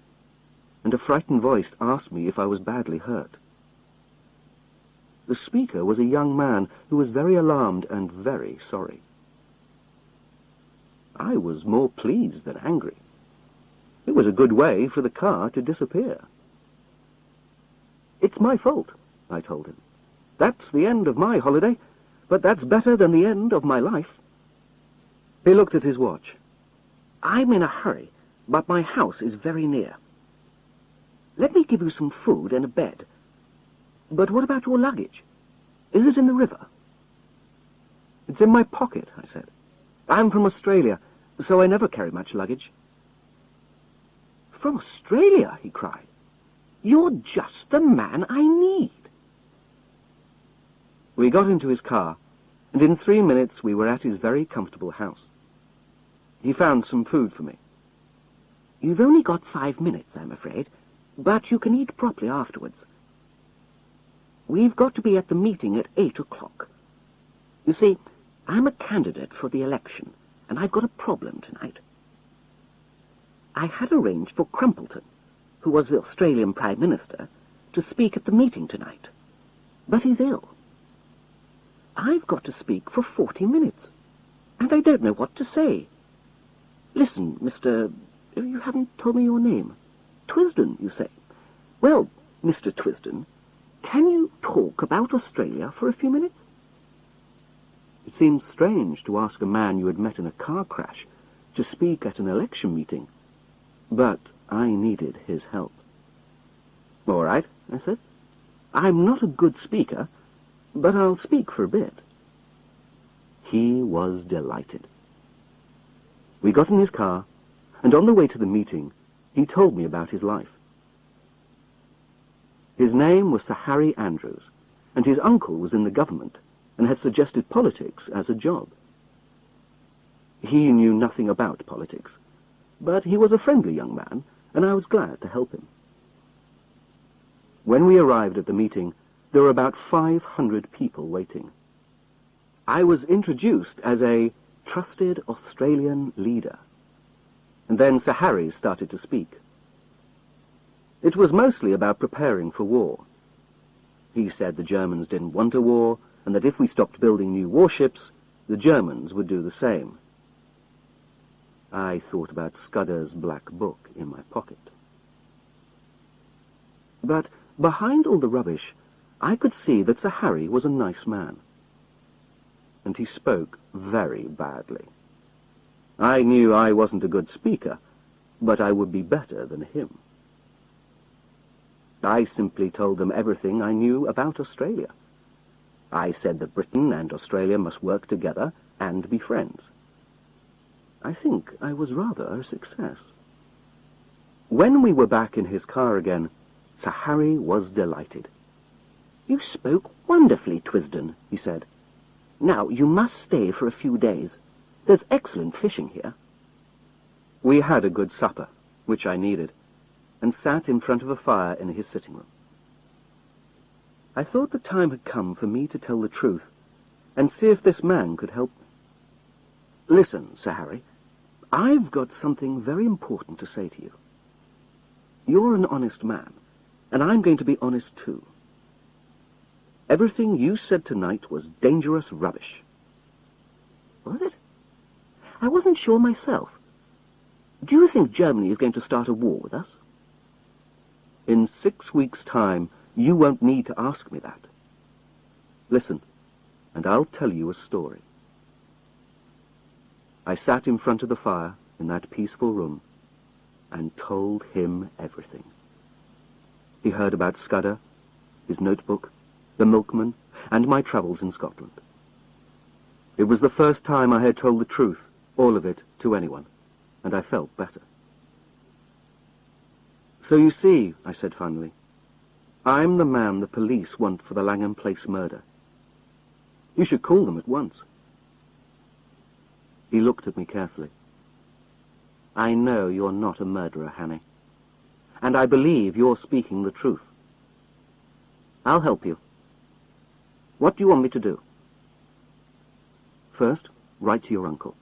[SPEAKER 1] and a frightened voice asked me if I was badly hurt. The speaker was a young man who was very alarmed and very sorry. I was more pleased than angry. It was a good way for the car to disappear. "It's my fault," I told him. "That's the end of my holiday, but that's better than the end of my life." He looked at his watch. "I'm in a hurry, but my house is very near. Let me give you some food and a bed. But what about your luggage? Is it in the river?" "It's in my pocket," I said. "I'm from Australia, so I never carry much luggage." "From Australia?" he cried. "You're just the man I need." We got into his car, and in 3 minutes we were at his very comfortable house. He found some food for me. "You've only got 5 minutes, I'm afraid, but you can eat properly afterwards. We've got to be at the meeting at 8 o'clock. You see, I'm a candidate for the election, and I've got a problem tonight. I had arranged for Crumpleton, who was the Australian Prime Minister, to speak at the meeting tonight, but he's ill. I've got to speak for 40 minutes, and I don't know what to say. Listen, Mr. You haven't told me your name. Twisden, you say. Well, Mr. Twisden, can you talk about Australia for a few minutes?" It seemed strange to ask a man you had met in a car crash to speak at an election meeting, but I needed his help. "All right," I said. "I'm not a good speaker, but I'll speak for a bit." He was delighted. We got in his car, and on the way to the meeting, he told me about his life. His name was Sir Harry Andrews, and his uncle was in the government and had suggested politics as a job. He knew nothing about politics, but he was a friendly young man, and I was glad to help him. When we arrived at the meeting, there were about 500 people waiting. I was introduced as a trusted Australian leader, and then Sir Harry started to speak. It was mostly about preparing for war. He said the Germans didn't want a war, and that if we stopped building new warships, the Germans would do the same. I thought about Scudder's black book in my pocket. But behind all the rubbish, I could see that Sir Harry was a nice man. And he spoke very badly. I knew I wasn't a good speaker, but I would be better than him. I simply told them everything I knew about Australia. I said that Britain and Australia must work together and be friends. I think I was rather a success. When we were back in his car again, Sir Harry was delighted. "You spoke wonderfully, Twisden," he said. "Now, you must stay for a few days. There's excellent fishing here." We had a good supper, which I needed, and sat in front of a fire in his sitting room. I thought the time had come for me to tell the truth and see if this man could help me. "Listen, Sir Harry, I've got something very important to say to you. You're an honest man, and I'm going to be honest too. Everything you said tonight was dangerous rubbish." "Was it? I wasn't sure myself. Do you think Germany is going to start a war with us?" "In 6 weeks' time, you won't need to ask me that. Listen, and I'll tell you a story." I sat in front of the fire in that peaceful room and told him everything. He heard about Scudder, his notebook, the milkman, and my travels in Scotland. It was the first time I had told the truth, all of it, to anyone, and I felt better. "So you see," I said finally, "I'm the man the police want for the Langham Place murder. You should call them at once." He looked at me carefully. "I know you're not a murderer, Hanny, and I believe you're speaking the truth. I'll help you. What do you want me to do?" "First, write to your uncle.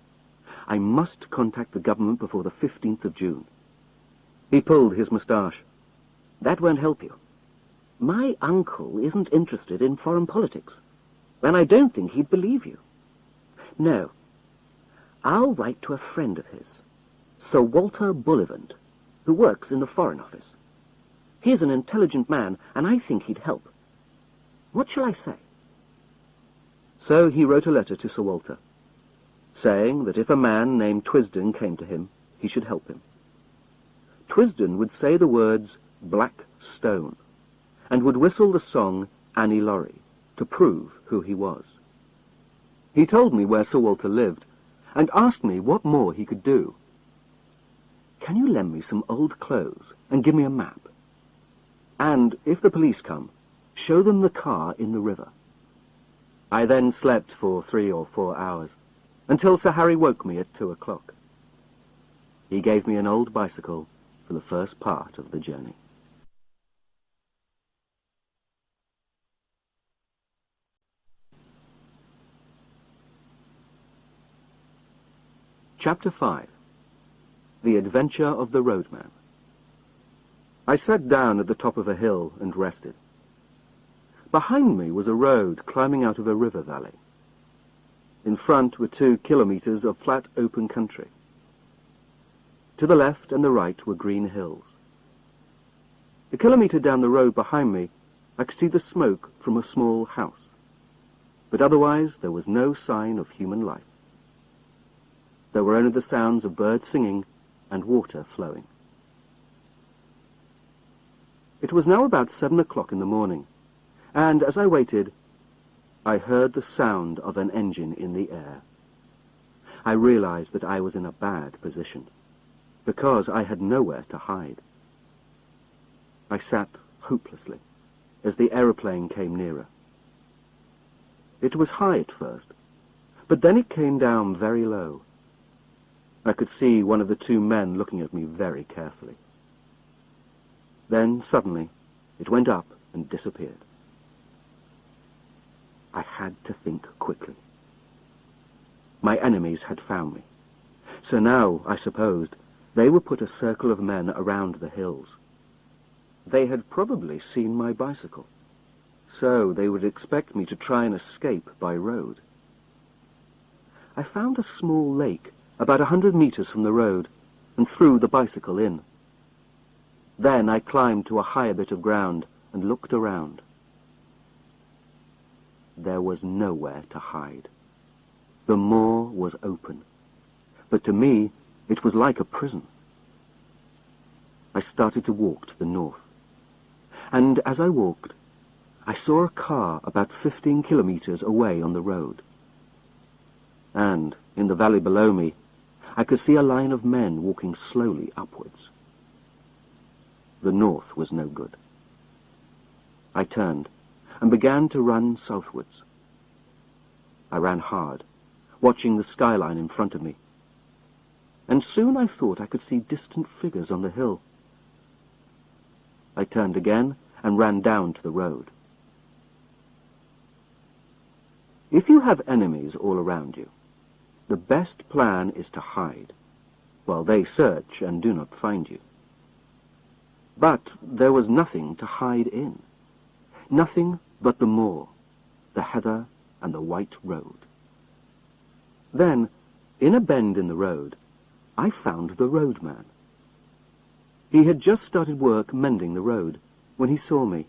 [SPEAKER 1] I must contact the government before the 15th of June. He pulled his moustache. "That won't help you. My uncle isn't interested in foreign politics, and I don't think he'd believe you. No, I'll write to a friend of his, Sir Walter Bullivant, who works in the Foreign Office. He's an intelligent man, and I think he'd help. What shall I say?" So he wrote a letter to Sir Walter, saying that if a man named Twisden came to him, he should help him. Twisden would say the words "Black Stone," and would whistle the song "Annie Laurie" to prove who he was. He told me where Sir Walter lived, and asked me what more he could do. "Can you lend me some old clothes and give me a map? And, if the police come, show them the car in the river." I then slept for 3 or 4 hours, until Sir Harry woke me at 2 o'clock. He gave me an old bicycle for the first part of the journey. Chapter 5. The Adventure of the Roadman. I sat down at the top of a hill and rested. Behind me was a road climbing out of a river valley. In front were 2 kilometers of flat open country. To the left and the right were green hills. A kilometer down the road behind me, I could see the smoke from a small house, but otherwise there was no sign of human life. There were only the sounds of birds singing and water flowing. It was now about 7 o'clock in the morning, and as I waited, I heard the sound of an engine in the air. I realized that I was in a bad position, because I had nowhere to hide. I sat hopelessly as the aeroplane came nearer. It was high at first, but then it came down very low. I could see one of the 2 men looking at me very carefully. Then, suddenly, it went up and disappeared. I had to think quickly. My enemies had found me, so now, I supposed, they would put a circle of men around the hills. They had probably seen my bicycle, so they would expect me to try and escape by road. I found a small lake about 100 meters from the road, and threw the bicycle in. Then I climbed to a higher bit of ground and looked around. There was nowhere to hide. The moor was open, but to me it was like a prison. I started to walk to the north, and as I walked, I saw a car about 15 kilometers away on the road. And, in the valley below me, I could see a line of men walking slowly upwards. The north was no good. I turned and began to run southwards. I ran hard, watching the skyline in front of me, and soon I thought I could see distant figures on the hill. I turned again and ran down to the road. If you have enemies all around you, the best plan is to hide, while they search and do not find you. But there was nothing to hide in. Nothing but the moor, the heather, and the white road. Then, in a bend in the road, I found the roadman. He had just started work mending the road when he saw me.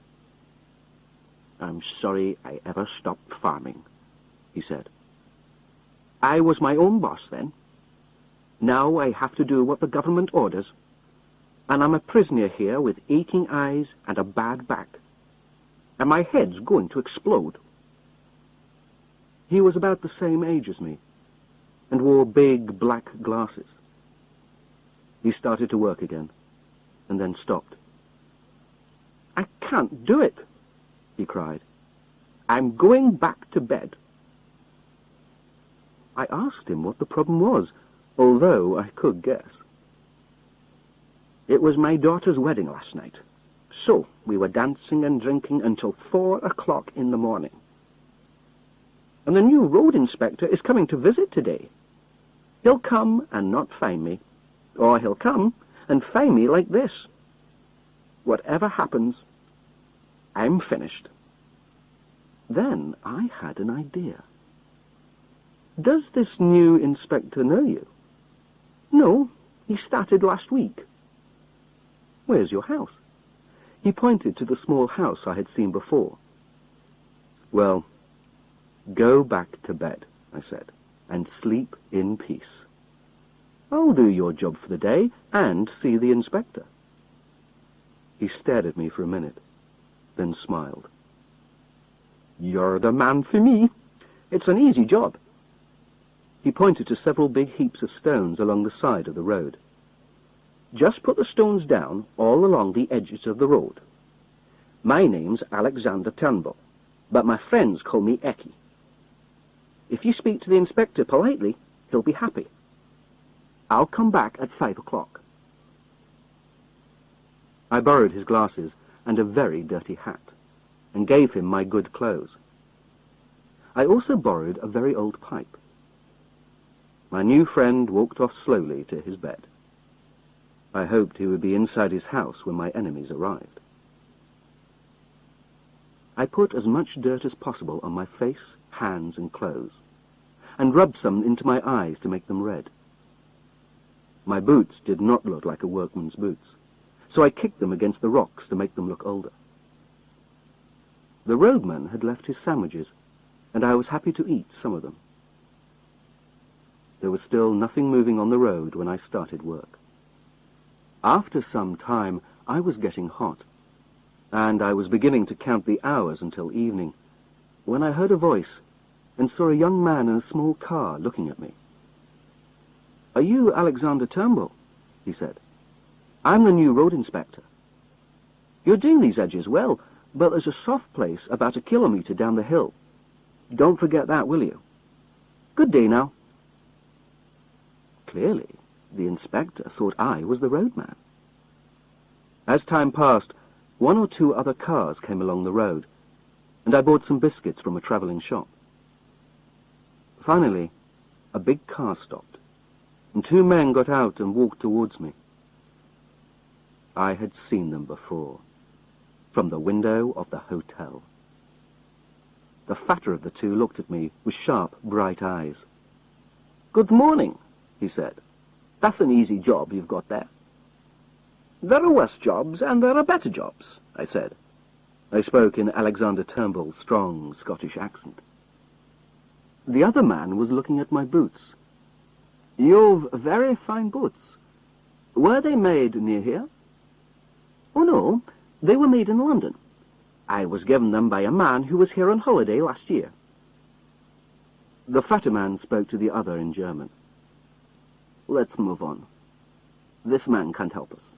[SPEAKER 1] "I'm sorry I ever stopped farming," he said. "I was my own boss then. Now I have to do what the government orders, and I'm a prisoner here with aching eyes and a bad back, and my head's going to explode." He was about the same age as me, and wore big black glasses. He started to work again, and then stopped. "I can't do it," he cried. "I'm going back to bed." I asked him what the problem was, although I could guess. "It was my daughter's wedding last night, so we were dancing and drinking until 4 o'clock in the morning. And the new road inspector is coming to visit today. He'll come and not find me, or he'll come and find me like this. Whatever happens, I'm finished." Then I had an idea. "Does this new inspector know you?" "No, he started last week." "Where's your house?" He pointed to the small house I had seen before. "Well, go back to bed," I said, "and sleep in peace. I'll do your job for the day and see the inspector." He stared at me for a minute, then smiled. "You're the man for me. It's an easy job." He pointed to several big heaps of stones along the side of the road. "Just put the stones down all along the edges of the road. My name's Alexander Turnbull, but my friends call me Eki. If you speak to the inspector politely, he'll be happy. I'll come back at 5 o'clock. I borrowed his glasses and a very dirty hat, and gave him my good clothes. I also borrowed a very old pipe. My new friend walked off slowly to his bed. I hoped he would be inside his house when my enemies arrived. I put as much dirt as possible on my face, hands, and clothes, and rubbed some into my eyes to make them red. My boots did not look like a workman's boots, so I kicked them against the rocks to make them look older. The roadman had left his sandwiches, and I was happy to eat some of them. There was still nothing moving on the road when I started work. After some time, I was getting hot, and I was beginning to count the hours until evening, when I heard a voice and saw a young man in a small car looking at me. "Are you Alexander Turnbull?" he said. "I'm the new road inspector. You're doing these edges well, but there's a soft place about 1 kilometre down the hill. Don't forget that, will you? Good day now." Clearly, the inspector thought I was the roadman. As time passed, 1 or 2 other cars came along the road, and I bought some biscuits from a travelling shop. Finally, a big car stopped, and 2 men got out and walked towards me. I had seen them before, from the window of the hotel. The fatter of the 2 looked at me with sharp, bright eyes. "Good morning," he said. "That's an easy job you've got there." "There are worse jobs and there are better jobs," I said. I spoke in Alexander Turnbull's strong Scottish accent. The other man was looking at my boots. "You've very fine boots. Were they made near here?" "Oh, no, they were made in London. I was given them by a man who was here on holiday last year." The fatter man spoke to the other in German. "Let's move on. This man can't help us."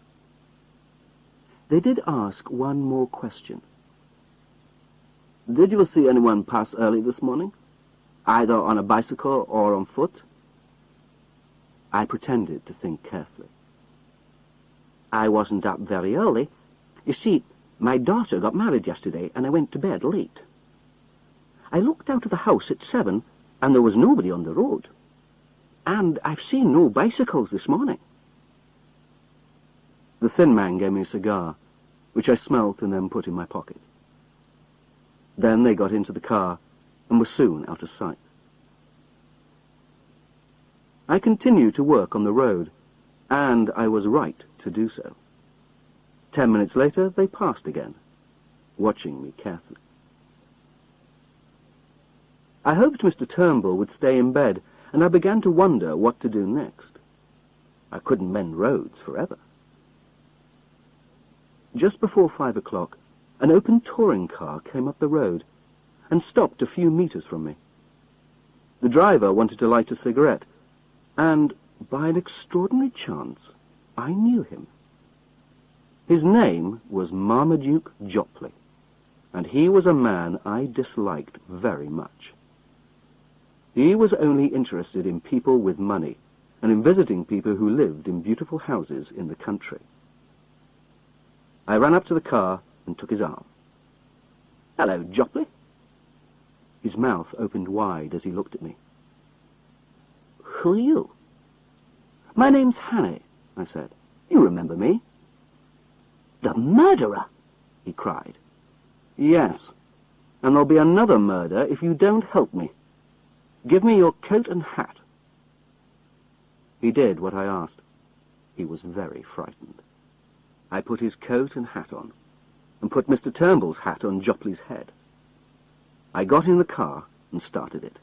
[SPEAKER 1] They did ask one more question. "Did you see anyone pass early this morning, either on a bicycle or on foot?" I pretended to think carefully. "I wasn't up very early. You see, my daughter got married yesterday, and I went to bed late. I looked out of the house at 7, and there was nobody on the road. And I've seen no bicycles this morning. The thin man gave me a cigar, which I smelt and then put in my pocket. Then they got into the car and were soon out of sight. I continued to work on the road, and I was right to do so. 10 minutes later, they passed again, watching me carefully. I hoped Mr. Turnbull would stay in bed, and I began to wonder what to do next. I couldn't mend roads forever. Just before 5 o'clock, an open touring car came up the road and stopped a few meters from me. The driver wanted to light a cigarette, and, by an extraordinary chance, I knew him. His name was Marmaduke Jopley, and he was a man I disliked very much. He was only interested in people with money and in visiting people who lived in beautiful houses in the country. I ran up to the car and took his arm. "Hello, Jopley." His mouth opened wide as he looked at me. "Who are you?" "My name's Hannay," I said. "You remember me." "The murderer!" he cried. "Yes, and there'll be another murder if you don't help me. Give me your coat and hat." He did what I asked. He was very frightened. I put his coat and hat on, and put Mr. Turnbull's hat on Jopley's head. I got in the car and started it.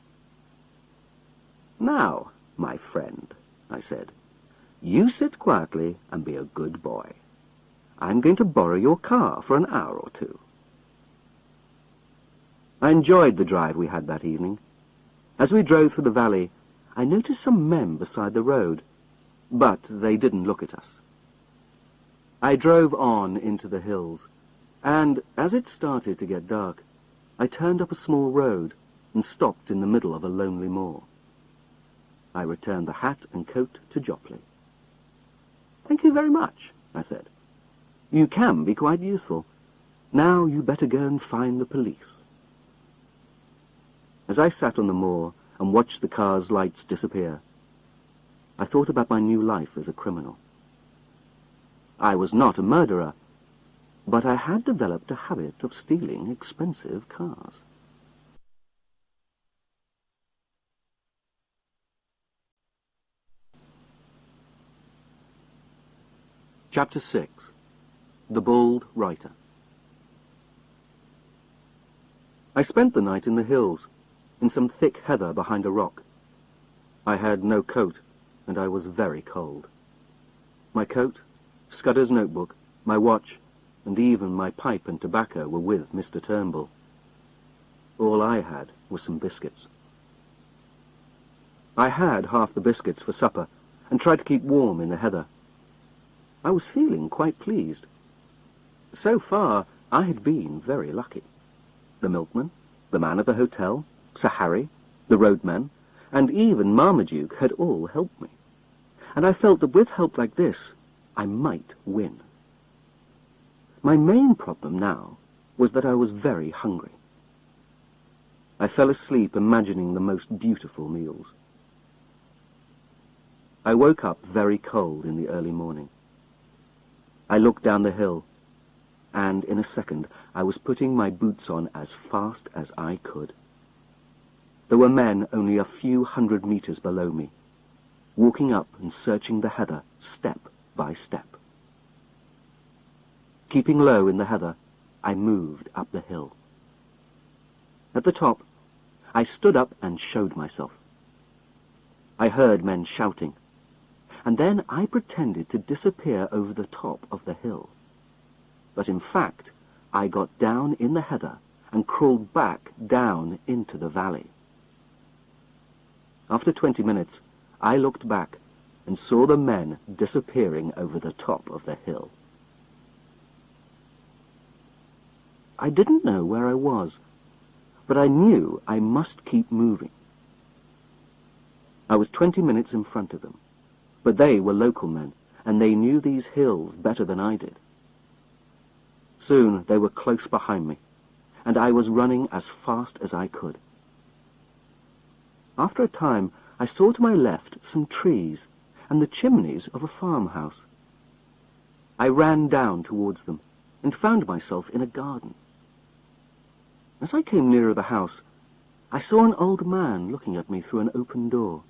[SPEAKER 1] "Now, my friend," I said, "you sit quietly and be a good boy. I'm going to borrow your car for an hour or two." I enjoyed the drive we had that evening. As we drove through the valley, I noticed some men beside the road, but they didn't look at us. I drove on into the hills, and as it started to get dark, I turned up a small road and stopped in the middle of a lonely moor. I returned the hat and coat to Jopley. "Thank you very much," I said. "You can be quite useful. Now you better go and find the police." As I sat on the moor and watched the car's lights disappear, I thought about my new life as a criminal. I was not a murderer, but I had developed a habit of stealing expensive cars. Chapter 6. The Bald Writer. I spent the night in the hills, in some thick heather behind a rock. I had no coat, and I was very cold. My coat, Scudder's notebook, my watch, and even my pipe and tobacco were with Mr. Turnbull. All I had was some biscuits. I had half the biscuits for supper, and tried to keep warm in the heather. I was feeling quite pleased. So far, I had been very lucky. The milkman, the man at the hotel, Sir Harry, the roadman, and even Marmaduke had all helped me, and I felt that with help like this, I might win. My main problem now was that I was very hungry. I fell asleep imagining the most beautiful meals. I woke up very cold in the early morning. I looked down the hill, and in a second I was putting my boots on as fast as I could. There were men only a few hundred meters below me, walking up and searching the heather step by step. Keeping low in the heather, I moved up the hill. At the top, I stood up and showed myself. I heard men shouting, and then I pretended to disappear over the top of the hill. But in fact, I got down in the heather and crawled back down into the valley. After 20 minutes, I looked back and saw the men disappearing over the top of the hill. I didn't know where I was, but I knew I must keep moving. I was 20 minutes in front of them, but they were local men, and they knew these hills better than I did. Soon they were close behind me, and I was running as fast as I could. After a time, I saw to my left some trees and the chimneys of a farmhouse. I ran down towards them and found myself in a garden. As I came nearer the house, I saw an old man looking at me through an open door.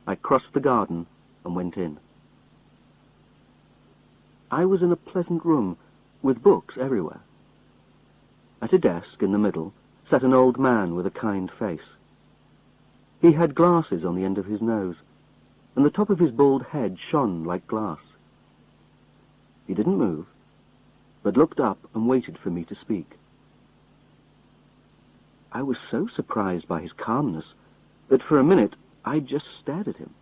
[SPEAKER 1] I crossed the garden and went in. I was in a pleasant room with books everywhere. At a desk in the middle sat an old man with a kind face. He had glasses on the end of his nose, and the top of his bald head shone like glass. He didn't move, but looked up and waited for me to speak. I was so surprised by his calmness that for a minute I just stared at him.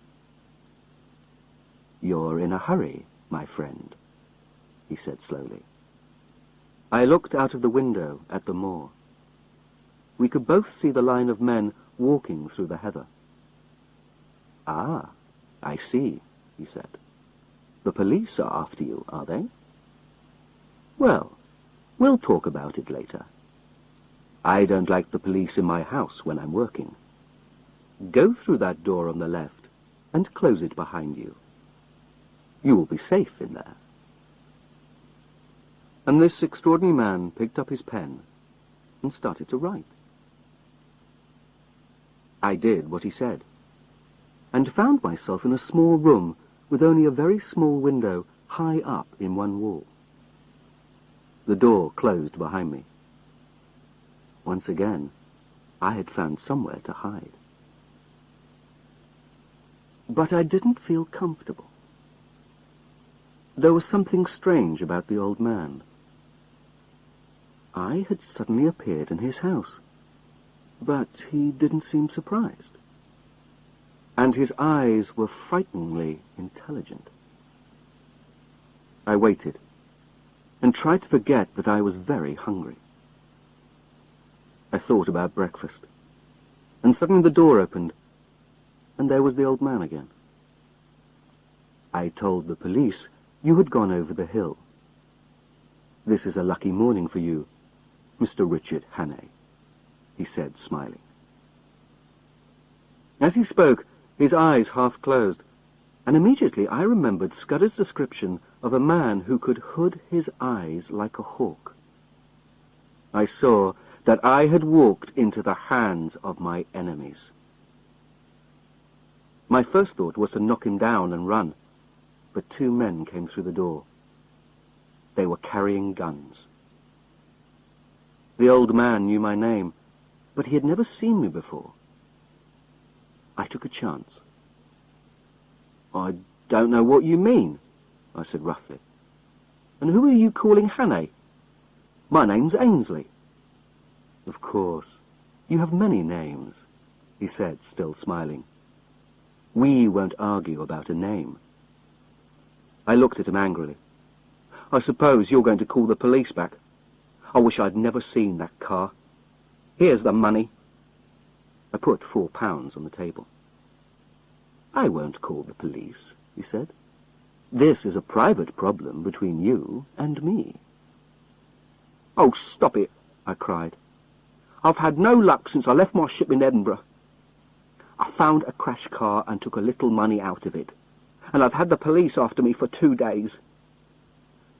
[SPEAKER 1] "You're in a hurry, my friend," he said slowly. I looked out of the window at the moor. We could both see the line of men walking through the heather. "Ah, I see," he said. "The police are after you, are they? Well, we'll talk about it later. I don't like the police in my house when I'm working. Go through that door on the left and close it behind you. You will be safe in there." And this extraordinary man picked up his pen and started to write. I did what he said, and found myself in a small room with only a very small window high up in one wall. The door closed behind me. Once again, I had found somewhere to hide. But I didn't feel comfortable. There was something strange about the old man. I had suddenly appeared in his house, but he didn't seem surprised. And his eyes were frighteningly intelligent. I waited, and tried to forget that I was very hungry. I thought about breakfast, and suddenly the door opened, and there was the old man again. "I told the police you had gone over the hill. This is a lucky morning for you, Mr. Richard Hannay," he said, smiling. As he spoke, his eyes half closed, and immediately I remembered Scudder's description of a man who could hood his eyes like a hawk. I saw that I had walked into the hands of my enemies. My first thought was to knock him down and run, but two men came through the door. They were carrying guns. The old man knew my name, but he had never seen me before. I took a chance. "I don't know what you mean," I said roughly. "And who are you calling Hannay? My name's Ainsley." "Of course, you have many names," he said, still smiling. "We won't argue about a name." I looked at him angrily. "I suppose you're going to call the police back? I wish I'd never seen that car. Here's the money." I put £4 on the table. "I won't call the police," he said. "This is a private problem between you and me." "Oh, stop it," I cried. "I've had no luck since I left my ship in Edinburgh. I found a crash car and took a little money out of it, and I've had the police after me for 2 days.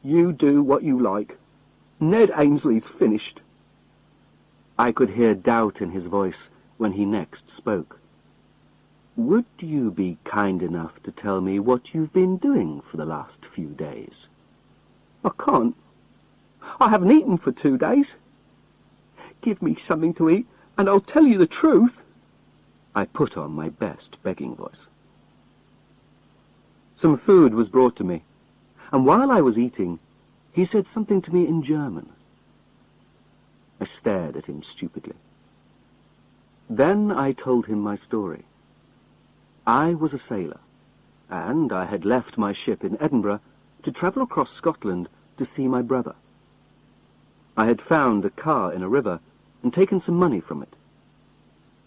[SPEAKER 1] You do what you like. Ned Ainsley's finished." I could hear doubt in his voice when he next spoke. "Would you be kind enough to tell me what you've been doing for the last few days?" "I can't. I haven't eaten for 2 days. Give me something to eat, and I'll tell you the truth." I put on my best begging voice. Some food was brought to me, and while I was eating, he said something to me in German. I stared at him stupidly. Then I told him my story. I was a sailor, and I had left my ship in Edinburgh to travel across Scotland to see my brother. I had found a car in a river and taken some money from it.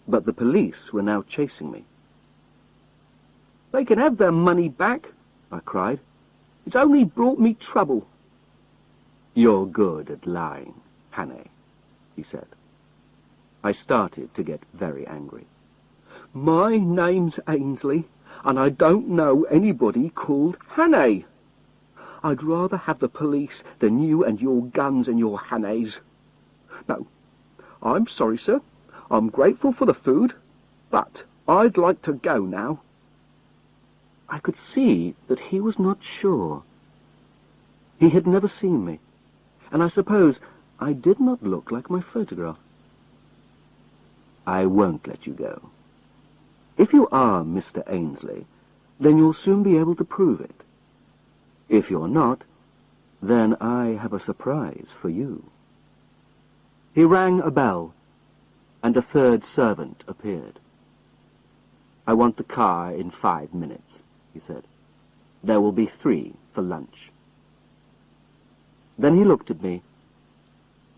[SPEAKER 1] But the police were now chasing me. "They can have their money back," I cried. "It's only brought me trouble." "You're good at lying, Hannay," he said. I started to get very angry. "My name's Ainsley, and I don't know anybody called Hannay. I'd rather have the police than you and your guns and your Hannays. No, I'm sorry, sir. I'm grateful for the food, but I'd like to go now." I could see that he was not sure. He had never seen me, and I suppose I did not look like my photograph. "I won't let you go. If you are Mr. Ainsley, then you'll soon be able to prove it. If you're not, then I have a surprise for you." He rang a bell, and a third servant appeared. "I want the car in 5 minutes," he said. "There will be 3 for lunch." Then he looked at me,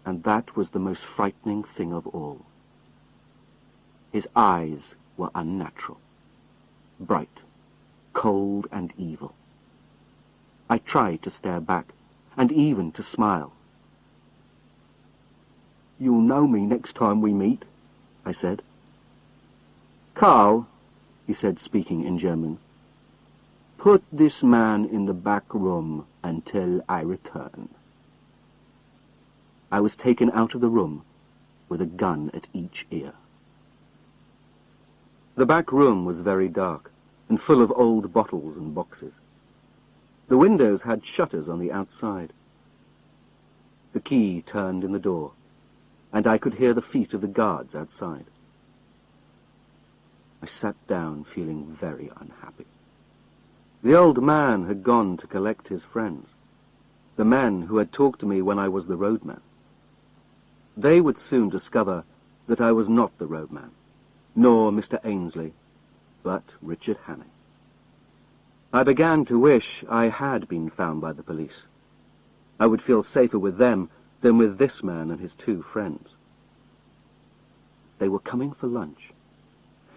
[SPEAKER 1] and that was the most frightening thing of all. His eyes were unnatural, bright, cold and evil. I tried to stare back, and even to smile. "You'll know me next time we meet," I said. "Carl," he said, speaking in German, "put this man in the back room until I return." I was taken out of the room with a gun at each ear. The back room was very dark and full of old bottles and boxes. The windows had shutters on the outside. The key turned in the door, and I could hear the feet of the guards outside. I sat down feeling very unhappy. The old man had gone to collect his friends, the men who had talked to me when I was the roadman. They would soon discover that I was not the roadman, nor Mr. Ainsley, but Richard Hannay. I began to wish I had been found by the police. I would feel safer with them than with this man and his 2 friends. They were coming for lunch,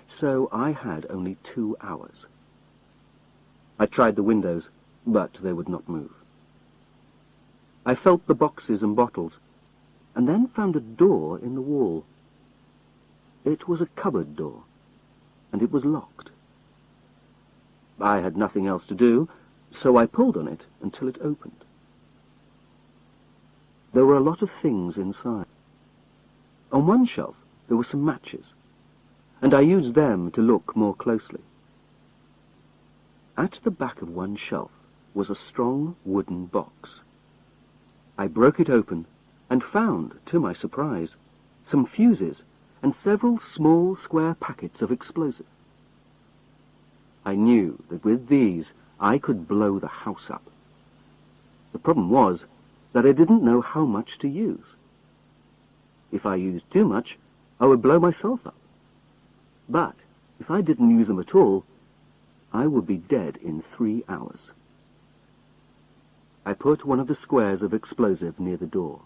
[SPEAKER 1] so I had only 2 hours. I tried the windows, but they would not move. I felt the boxes and bottles, and then found a door in the wall. It was a cupboard door, and it was locked. I had nothing else to do, so I pulled on it until it opened. There were a lot of things inside. On one shelf there were some matches, and I used them to look more closely. At the back of one shelf was a strong wooden box. I broke it open and found, to my surprise, some fuses and several small square packets of explosive. I knew that with these I could blow the house up. The problem was that I didn't know how much to use. If I used too much, I would blow myself up. But if I didn't use them at all, I would be dead in 3 hours. I put one of the squares of explosive near the door,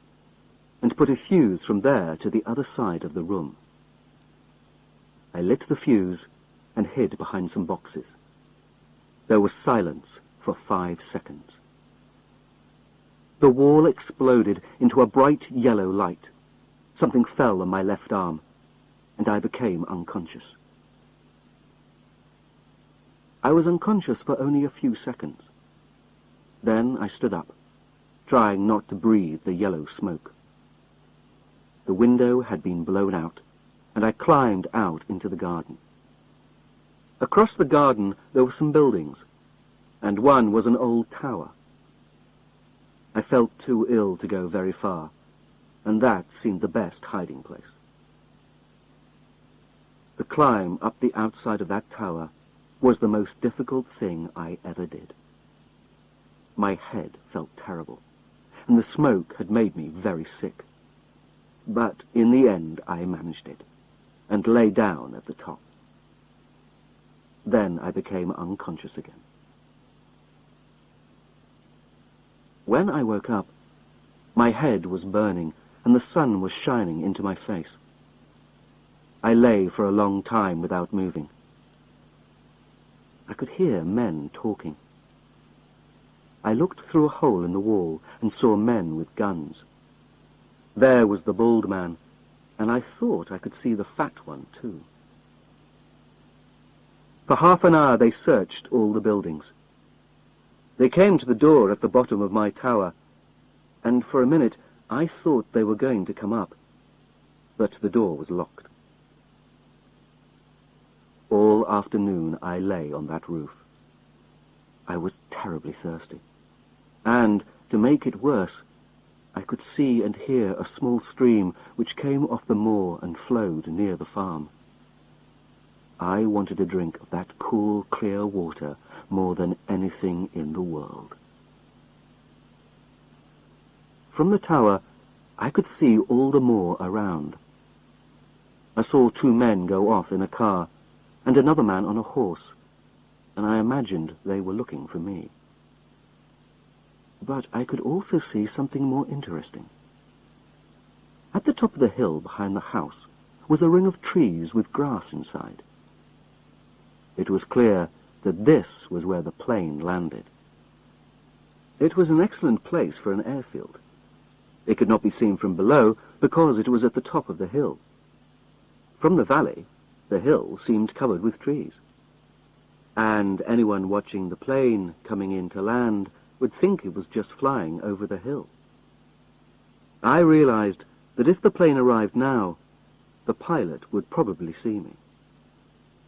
[SPEAKER 1] and put a fuse from there to the other side of the room. I lit the fuse and hid behind some boxes. There was silence for 5 seconds. The wall exploded into a bright yellow light. Something fell on my left arm, and I became unconscious. I was unconscious for only a few seconds. Then I stood up, trying not to breathe the yellow smoke. The window had been blown out, and I climbed out into the garden. Across the garden there were some buildings, and one was an old tower. I felt too ill to go very far, and that seemed the best hiding place. The climb up the outside of that tower was the most difficult thing I ever did. My head felt terrible, and the smoke had made me very sick. But in the end I managed it, and lay down at the top. Then I became unconscious again. When I woke up, my head was burning, and the sun was shining into my face. I lay for a long time without moving. I could hear men talking. I looked through a hole in the wall and saw men with guns. There was the bald man, and I thought I could see the fat one too. For half an hour they searched all the buildings. They came to the door at the bottom of my tower, and for a minute I thought they were going to come up, but the door was locked. All afternoon I lay on that roof. I was terribly thirsty, and, to make it worse, I could see and hear a small stream which came off the moor and flowed near the farm. I wanted a drink of that cool, clear water more than anything in the world. From the tower, I could see all the moor around. I saw 2 men go off in a car, and another man on a horse, and I imagined they were looking for me. But I could also see something more interesting. At the top of the hill behind the house was a ring of trees with grass inside. It was clear that this was where the plane landed. It was an excellent place for an airfield. It could not be seen from below because it was at the top of the hill. From the valley, the hill seemed covered with trees, and anyone watching the plane coming in to land would think it was just flying over the hill. I realized that if the plane arrived now, the pilot would probably see me.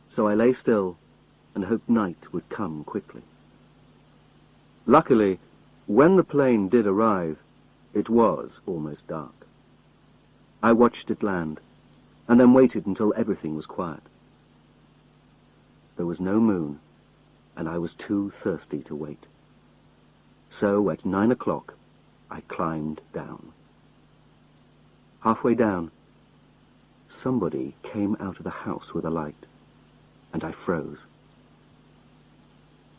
[SPEAKER 1] So I lay still and hoped night would come quickly. Luckily, when the plane did arrive, it was almost dark. I watched it land, and then waited until everything was quiet. There was no moon, and I was too thirsty to wait. So at 9 o'clock, I climbed down. Halfway down, somebody came out of the house with a light, and I froze.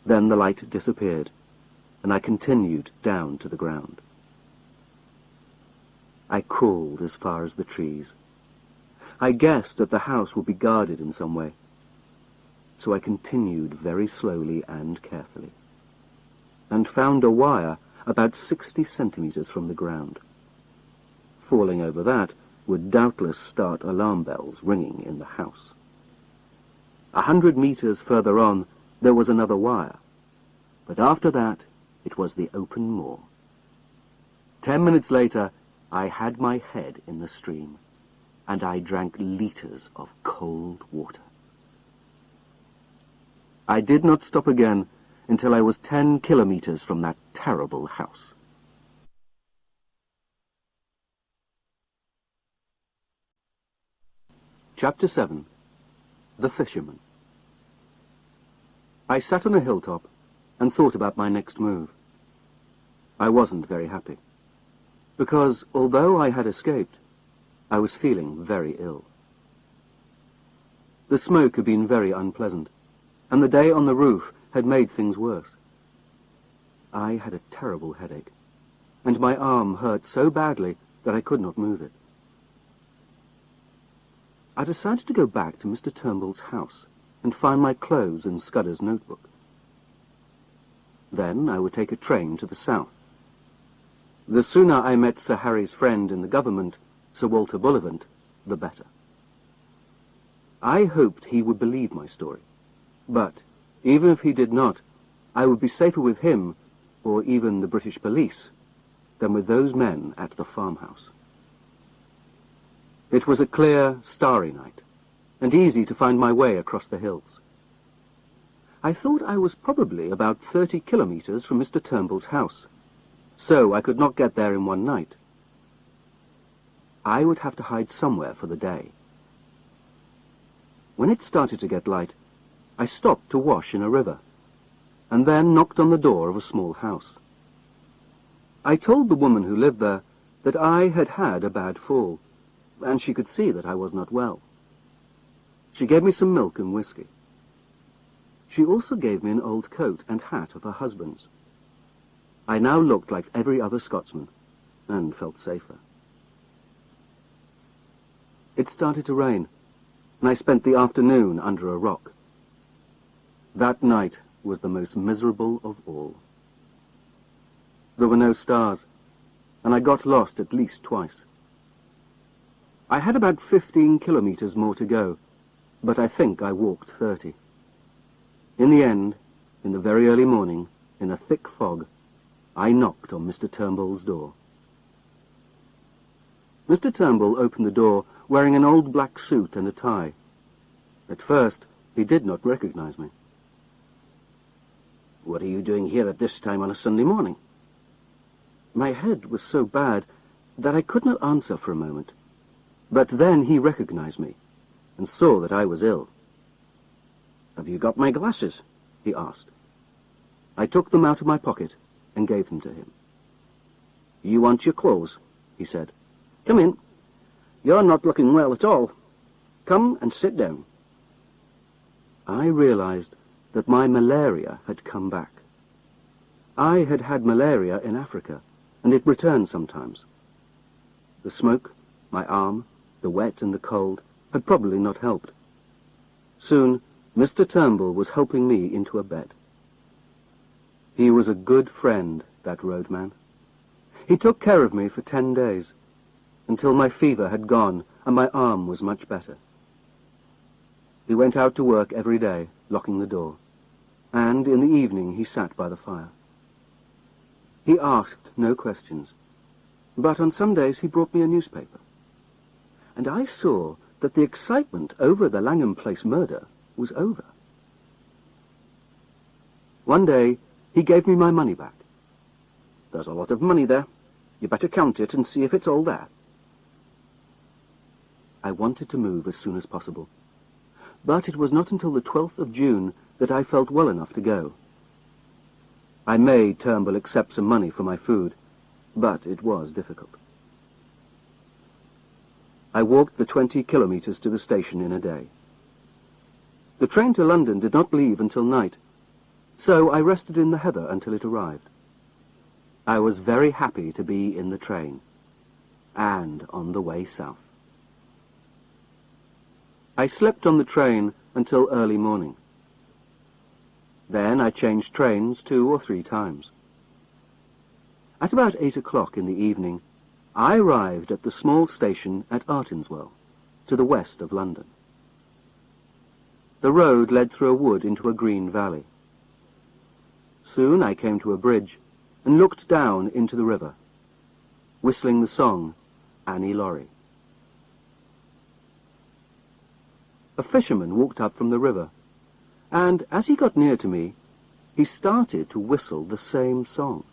[SPEAKER 1] Then the light disappeared, and I continued down to the ground. I crawled as far as the trees. I guessed that the house would be guarded in some way, so I continued very slowly and carefully, and found a wire about 60 centimeters from the ground. Falling over that would doubtless start alarm bells ringing in the house. 100 meters further on, there was another wire, but after that, it was the open moor. 10 minutes later, I had my head in the stream, and I drank liters of cold water. I did not stop again until I was 10 kilometers from that terrible house. Chapter 7. The Fisherman. I sat on a hilltop and thought about my next move. I wasn't very happy, because although I had escaped, I was feeling very ill. The smoke had been very unpleasant, and the day on the roof had made things worse. I had a terrible headache, and my arm hurt so badly that I could not move it. I decided to go back to Mr. Turnbull's house and find my clothes and Scudder's notebook. Then I would take a train to the south. The sooner I met Sir Harry's friend in the government, Sir Walter Bullivant, the better. I hoped he would believe my story, but even if he did not, I would be safer with him, or even the British police, than with those men at the farmhouse. It was a clear, starry night, and easy to find my way across the hills. I thought I was probably about 30 kilometers from Mr. Turnbull's house, so I could not get there in one night. I would have to hide somewhere for the day. When it started to get light, I stopped to wash in a river, and then knocked on the door of a small house. I told the woman who lived there that I had had a bad fall, and she could see that I was not well. She gave me some milk and whiskey. She also gave me an old coat and hat of her husband's. I now looked like every other Scotsman, and felt safer. It started to rain, and I spent the afternoon under a rock. That night was the most miserable of all. There were no stars, and I got lost at least twice. I had about 15 kilometers more to go, but I think I walked 30. In the end, in the very early morning, in a thick fog, I knocked on Mr. Turnbull's door. Mr. Turnbull opened the door wearing an old black suit and a tie. At first, he did not recognize me. "What are you doing here at this time on a Sunday morning?" My head was so bad that I could not answer for a moment. But then he recognized me and saw that I was ill. "Have you got my glasses?" he asked. I took them out of my pocket and gave them to him. "You want your clothes?" he said. "Come in. You're not looking well at all. Come and sit down." I realized that my malaria had come back. I had had malaria in Africa, and it returned sometimes. The smoke, my arm, the wet and the cold had probably not helped. Soon, Mr. Turnbull was helping me into a bed. He was a good friend, that roadman. He took care of me for 10 days, until my fever had gone and my arm was much better. He went out to work every day, locking the door, and in the evening he sat by the fire. He asked no questions, but on some days he brought me a newspaper. And I saw that the excitement over the Langham Place murder was over. One day, he gave me my money back. "There's a lot of money there. You better count it and see if it's all there." I wanted to move as soon as possible, but it was not until the 12th of June that I felt well enough to go. I made Turnbull accept some money for my food, but it was difficult. I walked the 20 kilometers to the station in a day. The train to London did not leave until night, so I rested in the heather until it arrived. I was very happy to be in the train, and on the way south. I slept on the train until early morning. Then I changed trains 2 or 3 times. At about 8 o'clock in the evening, I arrived at the small station at Artinswell, to the west of London. The road led through a wood into a green valley. Soon I came to a bridge and looked down into the river, whistling the song Annie Laurie. A fisherman walked up from the river, and as he got near to me, he started to whistle the same song.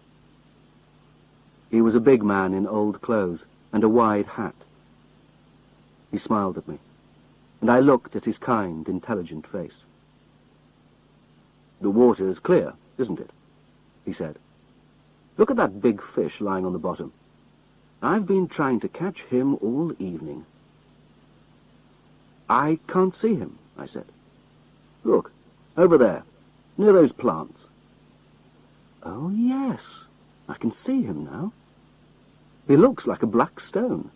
[SPEAKER 1] He was a big man in old clothes and a wide hat. He smiled at me, and I looked at his kind, intelligent face. "The water is clear, isn't it?" he said. "Look at that big fish lying on the bottom. I've been trying to catch him all evening." "I can't see him," I said. "Look, over there, near those plants." "Oh, yes, I can see him now. He looks like a black stone."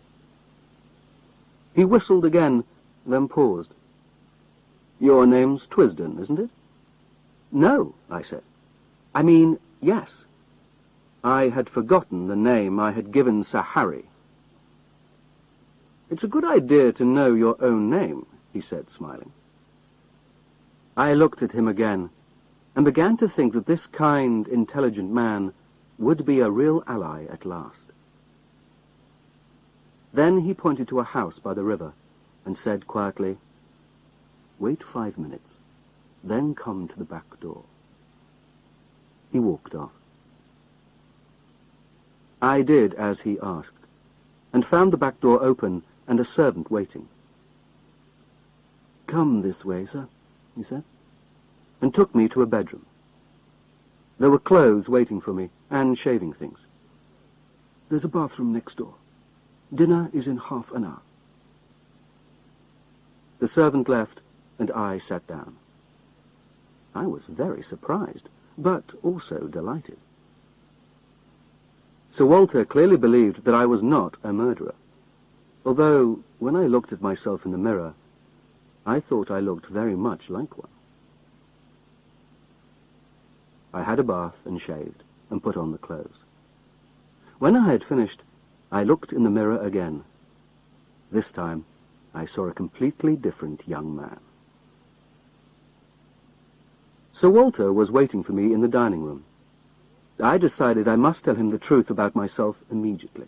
[SPEAKER 1] He whistled again, then paused. "Your name's Twisden, isn't it?" "No," I said. "I mean, yes." I had forgotten the name I had given Sir Harry. "It's a good idea to know your own name," he said, smiling. I looked at him again, and began to think that this kind, intelligent man would be a real ally at last. Then he pointed to a house by the river, and said quietly, "Wait 5 minutes, then come to the back door." He walked off. I did as he asked, and found the back door open and a servant waiting. "Come this way, sir," he said, and took me to a bedroom. There were clothes waiting for me, and shaving things. "There's a bathroom next door. Dinner is in half an hour." The servant left, and I sat down. I was very surprised, but also delighted. Sir Walter clearly believed that I was not a murderer, although, when I looked at myself in the mirror, I thought I looked very much like one. I had a bath and shaved, and put on the clothes. When I had finished, I looked in the mirror again. This time, I saw a completely different young man. Sir Walter was waiting for me in the dining room. I decided I must tell him the truth about myself immediately.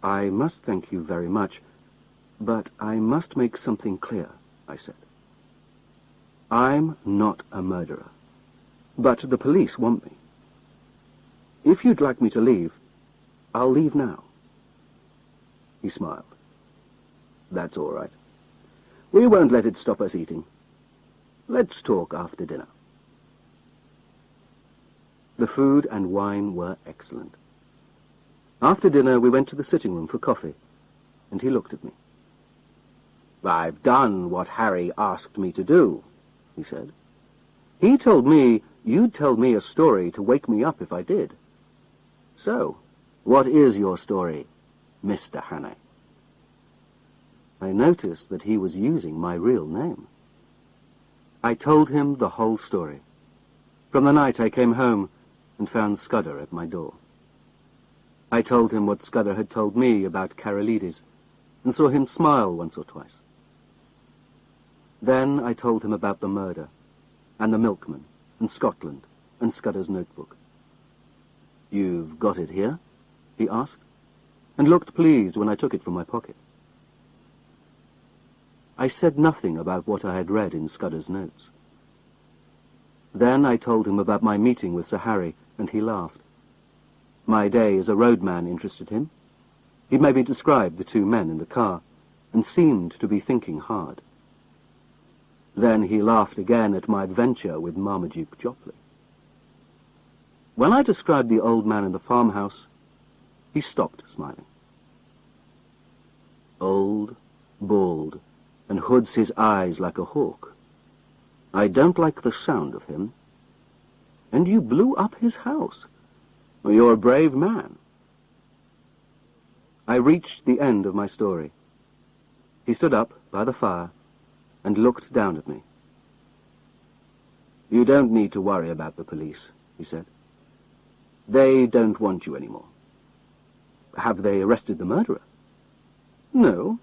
[SPEAKER 1] "I must thank you very much, but I must make something clear," I said. "I'm not a murderer, but the police want me. If you'd like me to leave, I'll leave now." He smiled. "That's all right. We won't let it stop us eating. Let's talk after dinner." The food and wine were excellent. After dinner, we went to the sitting room for coffee, and he looked at me. "I've done what Harry asked me to do," he said. "He told me you'd tell me a story to wake me up if I did. So, what is your story, Mr. Hannay?" I noticed that he was using my real name. I told him the whole story, from the night I came home and found Scudder at my door. I told him what Scudder had told me about Karolides, and saw him smile once or twice. Then I told him about the murder, and the milkman, and Scotland, and Scudder's notebook. "You've got it here?" he asked, and looked pleased when I took it from my pocket. I said nothing about what I had read in Scudder's notes. Then I told him about my meeting with Sir Harry, and he laughed. My day as a roadman interested him. He made me describe the two men in the car, and seemed to be thinking hard. Then he laughed again at my adventure with Marmaduke Jopley. When I described the old man in the farmhouse, he stopped smiling. "Old, bald, and hoods his eyes like a hawk. I don't like the sound of him. And you blew up his house. You're a brave man." I reached the end of my story. He stood up by the fire and looked down at me. "You don't need to worry about the police," he said. "They don't want you anymore." "Have they arrested the murderer?" "No,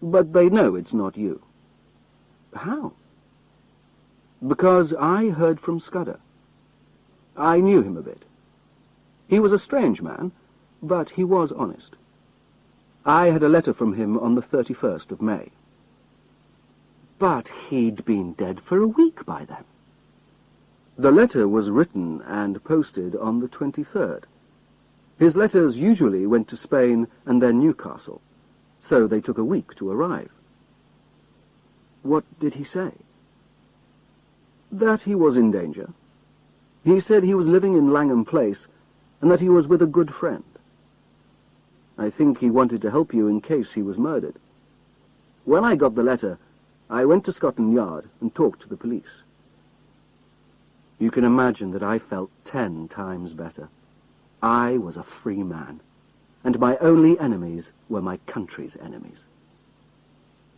[SPEAKER 1] but they know it's not you." "How?" "Because I heard from Scudder. I knew him a bit. He was a strange man, but he was honest. I had a letter from him on the 31st of May. But he'd been dead for a week by then. The letter was written and posted on the 23rd. His letters usually went to Spain and then Newcastle, so they took a week to arrive. What did he say? That he was in danger. He said he was living in Langham Place, and that he was with a good friend. I think he wanted to help you in case he was murdered. When I got the letter, I went to Scotland Yard and talked to the police. You can imagine that I felt 10 times better. I was a free man, and my only enemies were my country's enemies.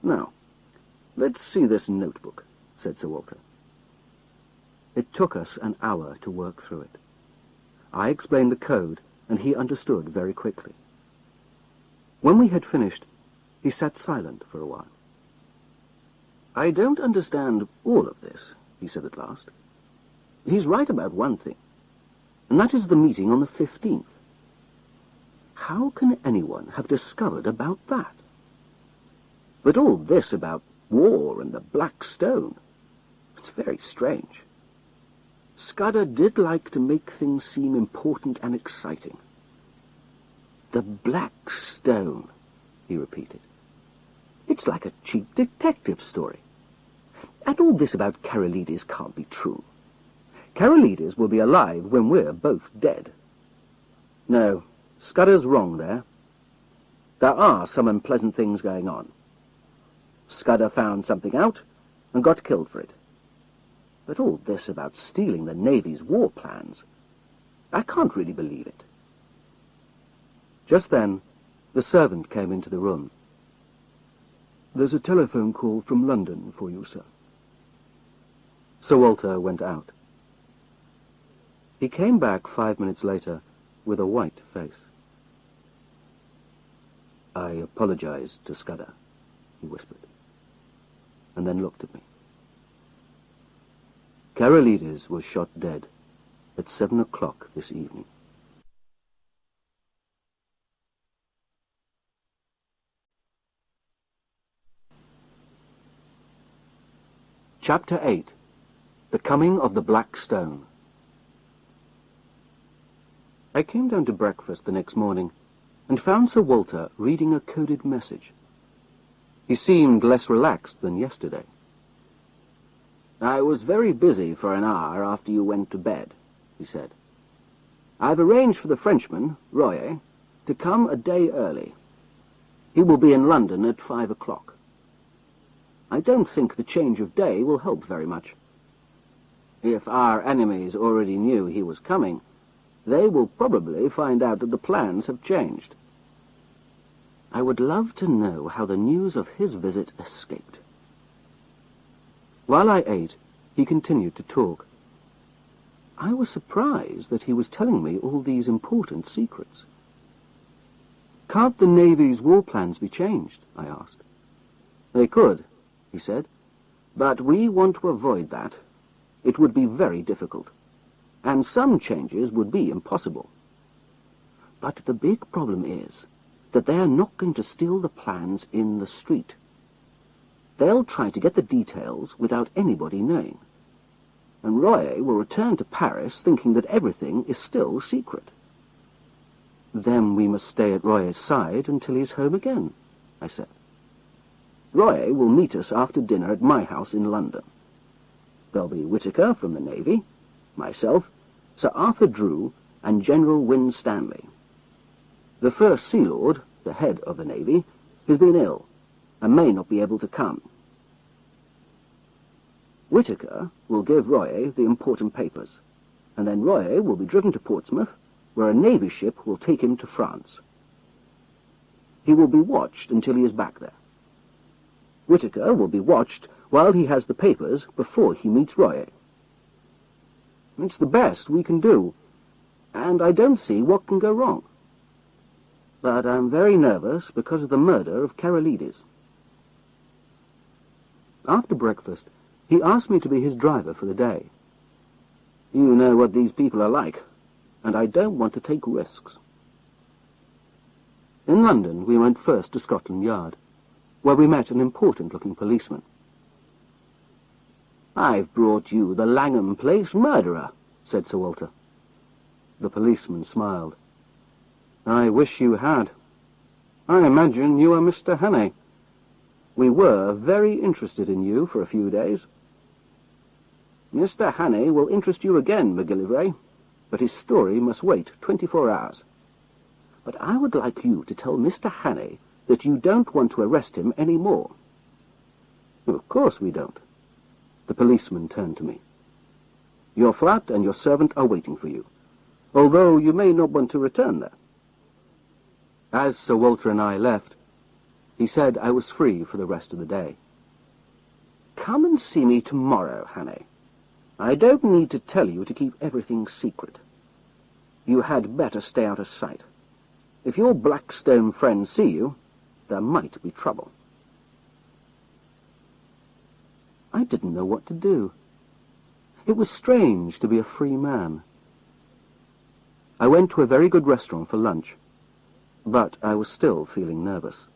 [SPEAKER 1] Now, let's see this notebook, said Sir Walter. It took us an hour to work through it. I explained the code, and he understood very quickly. When we had finished, he sat silent for a while. "I don't understand all of this," he said at last. "He's right about one thing, and that is the meeting on the 15th. How can anyone have discovered about that? But all this about war and the Black Stone, it's very strange. Scudder did like to make things seem important and exciting. The Black Stone," he repeated. "It's like a cheap detective story. And all this about Karolides can't be true. Karolides will be alive when we're both dead. No, Scudder's wrong there. There are some unpleasant things going on. Scudder found something out and got killed for it. But all this about stealing the Navy's war plans, I can't really believe it." Just then, the servant came into the room. "There's a telephone call from London for you, sir." Sir Walter went out. He came back 5 minutes later with a white face. "I apologize to Scudder," he whispered, and then looked at me. Karolides was shot dead at 7 o'clock this evening. Chapter 8. The Coming of the Black Stone. I came down to breakfast the next morning and found Sir Walter reading a coded message. He seemed less relaxed than yesterday. "I was very busy for an hour after you went to bed," he said. "I've arranged for the Frenchman, Royer, to come a day early. He will be in London at 5 o'clock. I don't think the change of day will help very much. If our enemies already knew he was coming, they will probably find out that the plans have changed. I would love to know how the news of his visit escaped." While I ate, he continued to talk. I was surprised that he was telling me all these important secrets. "Can't the Navy's war plans be changed?" I asked. "They could," he said, "but we want to avoid that. It would be very difficult, and some changes would be impossible. But the big problem is that they are not going to steal the plans in the street. They'll try to get the details without anybody knowing, and Royer will return to Paris thinking that everything is still secret." "Then we must stay at Royer's side until he's home again," I said. "Royer will meet us after dinner at my house in London. There'll be Whittaker from the Navy, myself, Sir Arthur Drew, and General Winstanley. The First Sea Lord, the head of the Navy, has been ill, and may not be able to come. Whittaker will give Royer the important papers, and then Royer will be driven to Portsmouth, where a Navy ship will take him to France. He will be watched until he is back there. Whittaker will be watched while he has the papers before he meets Royer. It's the best we can do, and I don't see what can go wrong. But I'm very nervous because of the murder of Karolides." After breakfast, he asked me to be his driver for the day. "You know what these people are like, and I don't want to take risks." In London, we went first to Scotland Yard, where we met an important-looking policeman. "I've brought you the Langham Place murderer," said Sir Walter. The policeman smiled. "I wish you had. I imagine you are Mr. Hannay. We were very interested in you for a few days." "Mr. Hannay will interest you again, MacGillivray, but his story must wait 24 hours. But I would like you to tell Mr. Hannay that you don't want to arrest him any more." "Of course we don't." The policeman turned to me. "Your flat and your servant are waiting for you, although you may not want to return there." As Sir Walter and I left, he said I was free for the rest of the day. "Come and see me tomorrow, Hannay. I don't need to tell you to keep everything secret. You had better stay out of sight. If your Blackstone friends see you, there might be trouble." I didn't know what to do. It was strange to be a free man. I went to a very good restaurant for lunch, but I was still feeling nervous.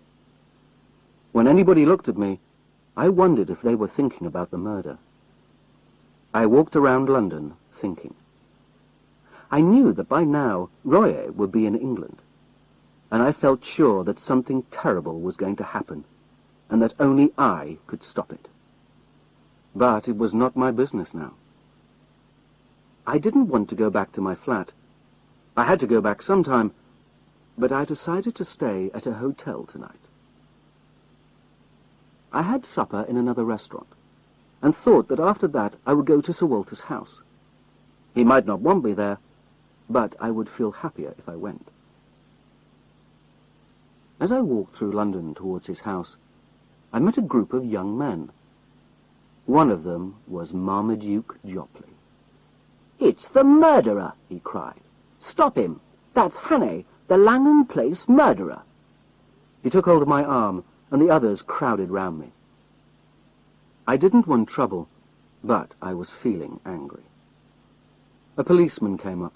[SPEAKER 1] When anybody looked at me, I wondered if they were thinking about the murder. I walked around London, thinking. I knew that by now Royer would be in England, and I felt sure that something terrible was going to happen, and that only I could stop it. But it was not my business now. I didn't want to go back to my flat. I had to go back sometime, but I decided to stay at a hotel tonight. I had supper in another restaurant, and thought that after that I would go to Sir Walter's house. He might not want me there, but I would feel happier if I went. As I walked through London towards his house, I met a group of young men. One of them was Marmaduke Jopley. "It's the murderer!" he cried. "Stop him! That's Hannay, the Langham Place murderer!" He took hold of my arm, and the others crowded round me. I didn't want trouble, but I was feeling angry. A policeman came up,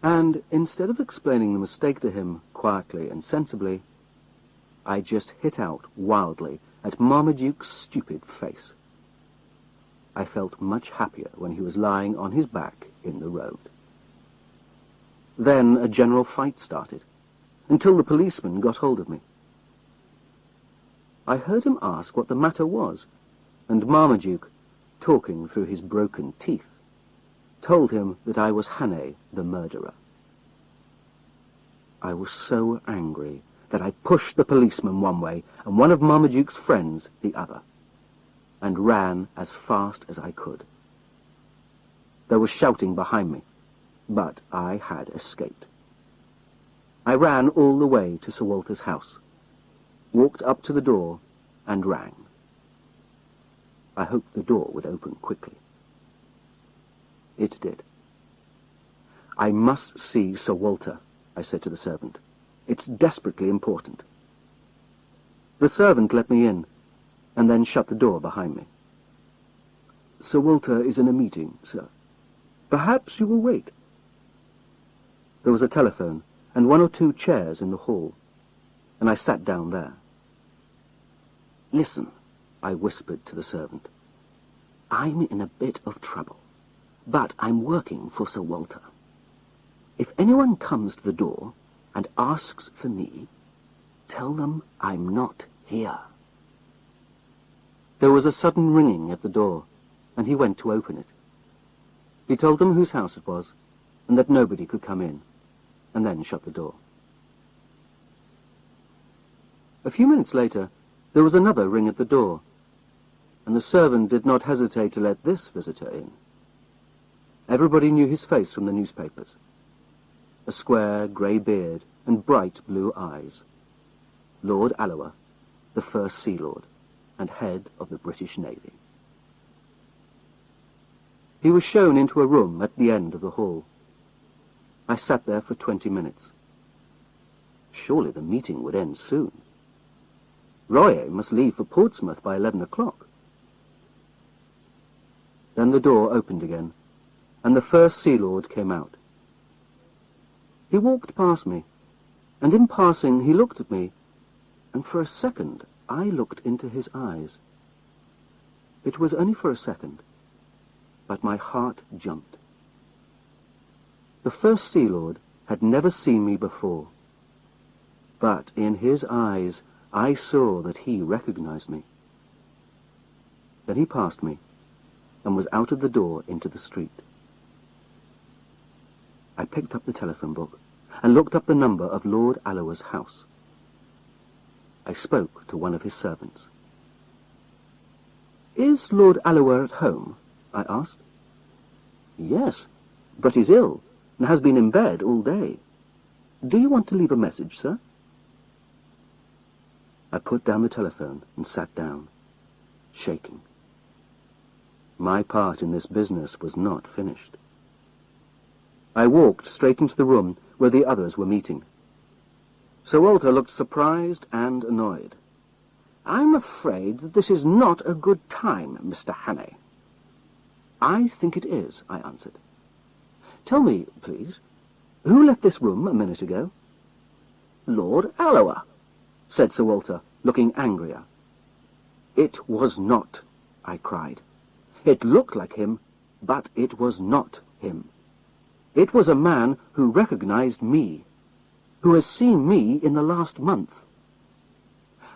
[SPEAKER 1] and instead of explaining the mistake to him quietly and sensibly, I just hit out wildly at Marmaduke's stupid face. I felt much happier when he was lying on his back in the road. Then a general fight started, until the policeman got hold of me. I heard him ask what the matter was, and Marmaduke, talking through his broken teeth, told him that I was Hannay, the murderer. I was so angry that I pushed the policeman one way and one of Marmaduke's friends the other, and ran as fast as I could. There was shouting behind me, but I had escaped. I ran all the way to Sir Walter's house, walked up to the door, and rang. I hoped the door would open quickly. It did. "I must see Sir Walter," I said to the servant. "It's desperately important." The servant let me in, and then shut the door behind me. "Sir Walter is in a meeting, sir. Perhaps you will wait." There was a telephone and 1 or 2 chairs in the hall, and I sat down there. "Listen," I whispered to the servant. "I'm in a bit of trouble, but I'm working for Sir Walter. If anyone comes to the door and asks for me, tell them I'm not here." There was a sudden ringing at the door, and he went to open it. He told them whose house it was, and that nobody could come in, and then shut the door. A few minutes later, there was another ring at the door, and the servant did not hesitate to let this visitor in. Everybody knew his face from the newspapers. A square grey beard and bright blue eyes. Lord Alloa, the First Sea Lord, and head of the British Navy. He was shown into a room at the end of the hall. I sat there for 20 minutes. Surely the meeting would end soon. Royer must leave for Portsmouth by 11 o'clock. Then the door opened again, and the First Sea Lord came out. He walked past me, and in passing he looked at me, and for a second I looked into his eyes. It was only for a second, but my heart jumped. The First Sea Lord had never seen me before, but in his eyes I saw that he recognized me. Then he passed me, and was out of the door into the street. I picked up the telephone book and looked up the number of Lord Alloa's house. I spoke to one of his servants. "Is Lord Alloa at home?" I asked. "Yes, but he's ill and has been in bed all day. Do you want to leave a message, sir?" I put down the telephone and sat down, shaking. My part in this business was not finished. I walked straight into the room where the others were meeting. Sir Walter looked surprised and annoyed. "I'm afraid that this is not a good time, Mr. Hannay." "I think it is," I answered. "Tell me, please, who left this room a minute ago?" "Lord Alloa," said Sir Walter, looking angrier. "It was not," I cried. "It looked like him, but it was not him. It was a man who recognized me, who has seen me in the last month.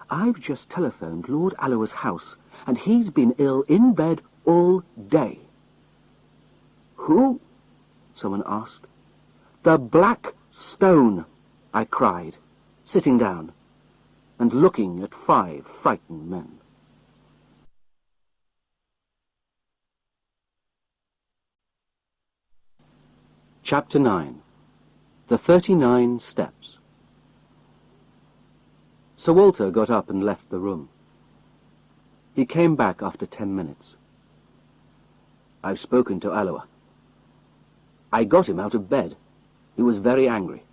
[SPEAKER 1] I've just telephoned Lord Alloa's house, and he's been ill in bed all day." "Who?" someone asked. "The Black Stone," I cried, sitting down and looking at 5 frightened men. Chapter 9. The 39 Steps. Sir Walter got up and left the room. He came back after 10 minutes. "I've spoken to Alloa. I got him out of bed. He was very angry.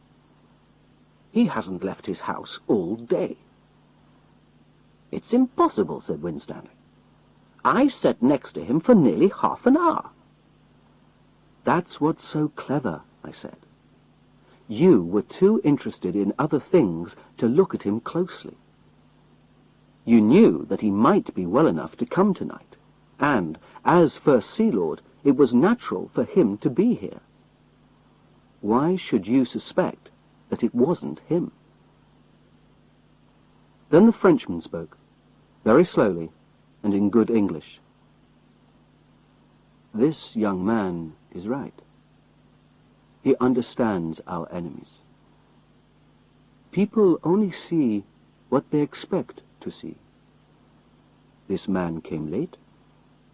[SPEAKER 1] He hasn't left his house all day. It's impossible, said Winstanley. I sat next to him for nearly half an hour. That's what's so clever, I said. You were too interested in other things to look at him closely. You knew that he might be well enough to come tonight, and, as First Sea Lord, it was natural for him to be here. Why should you suspect that it wasn't him? Then the Frenchman spoke, very slowly and in good English. This young man is right. He understands our enemies. People only see what they expect to see. This man came late,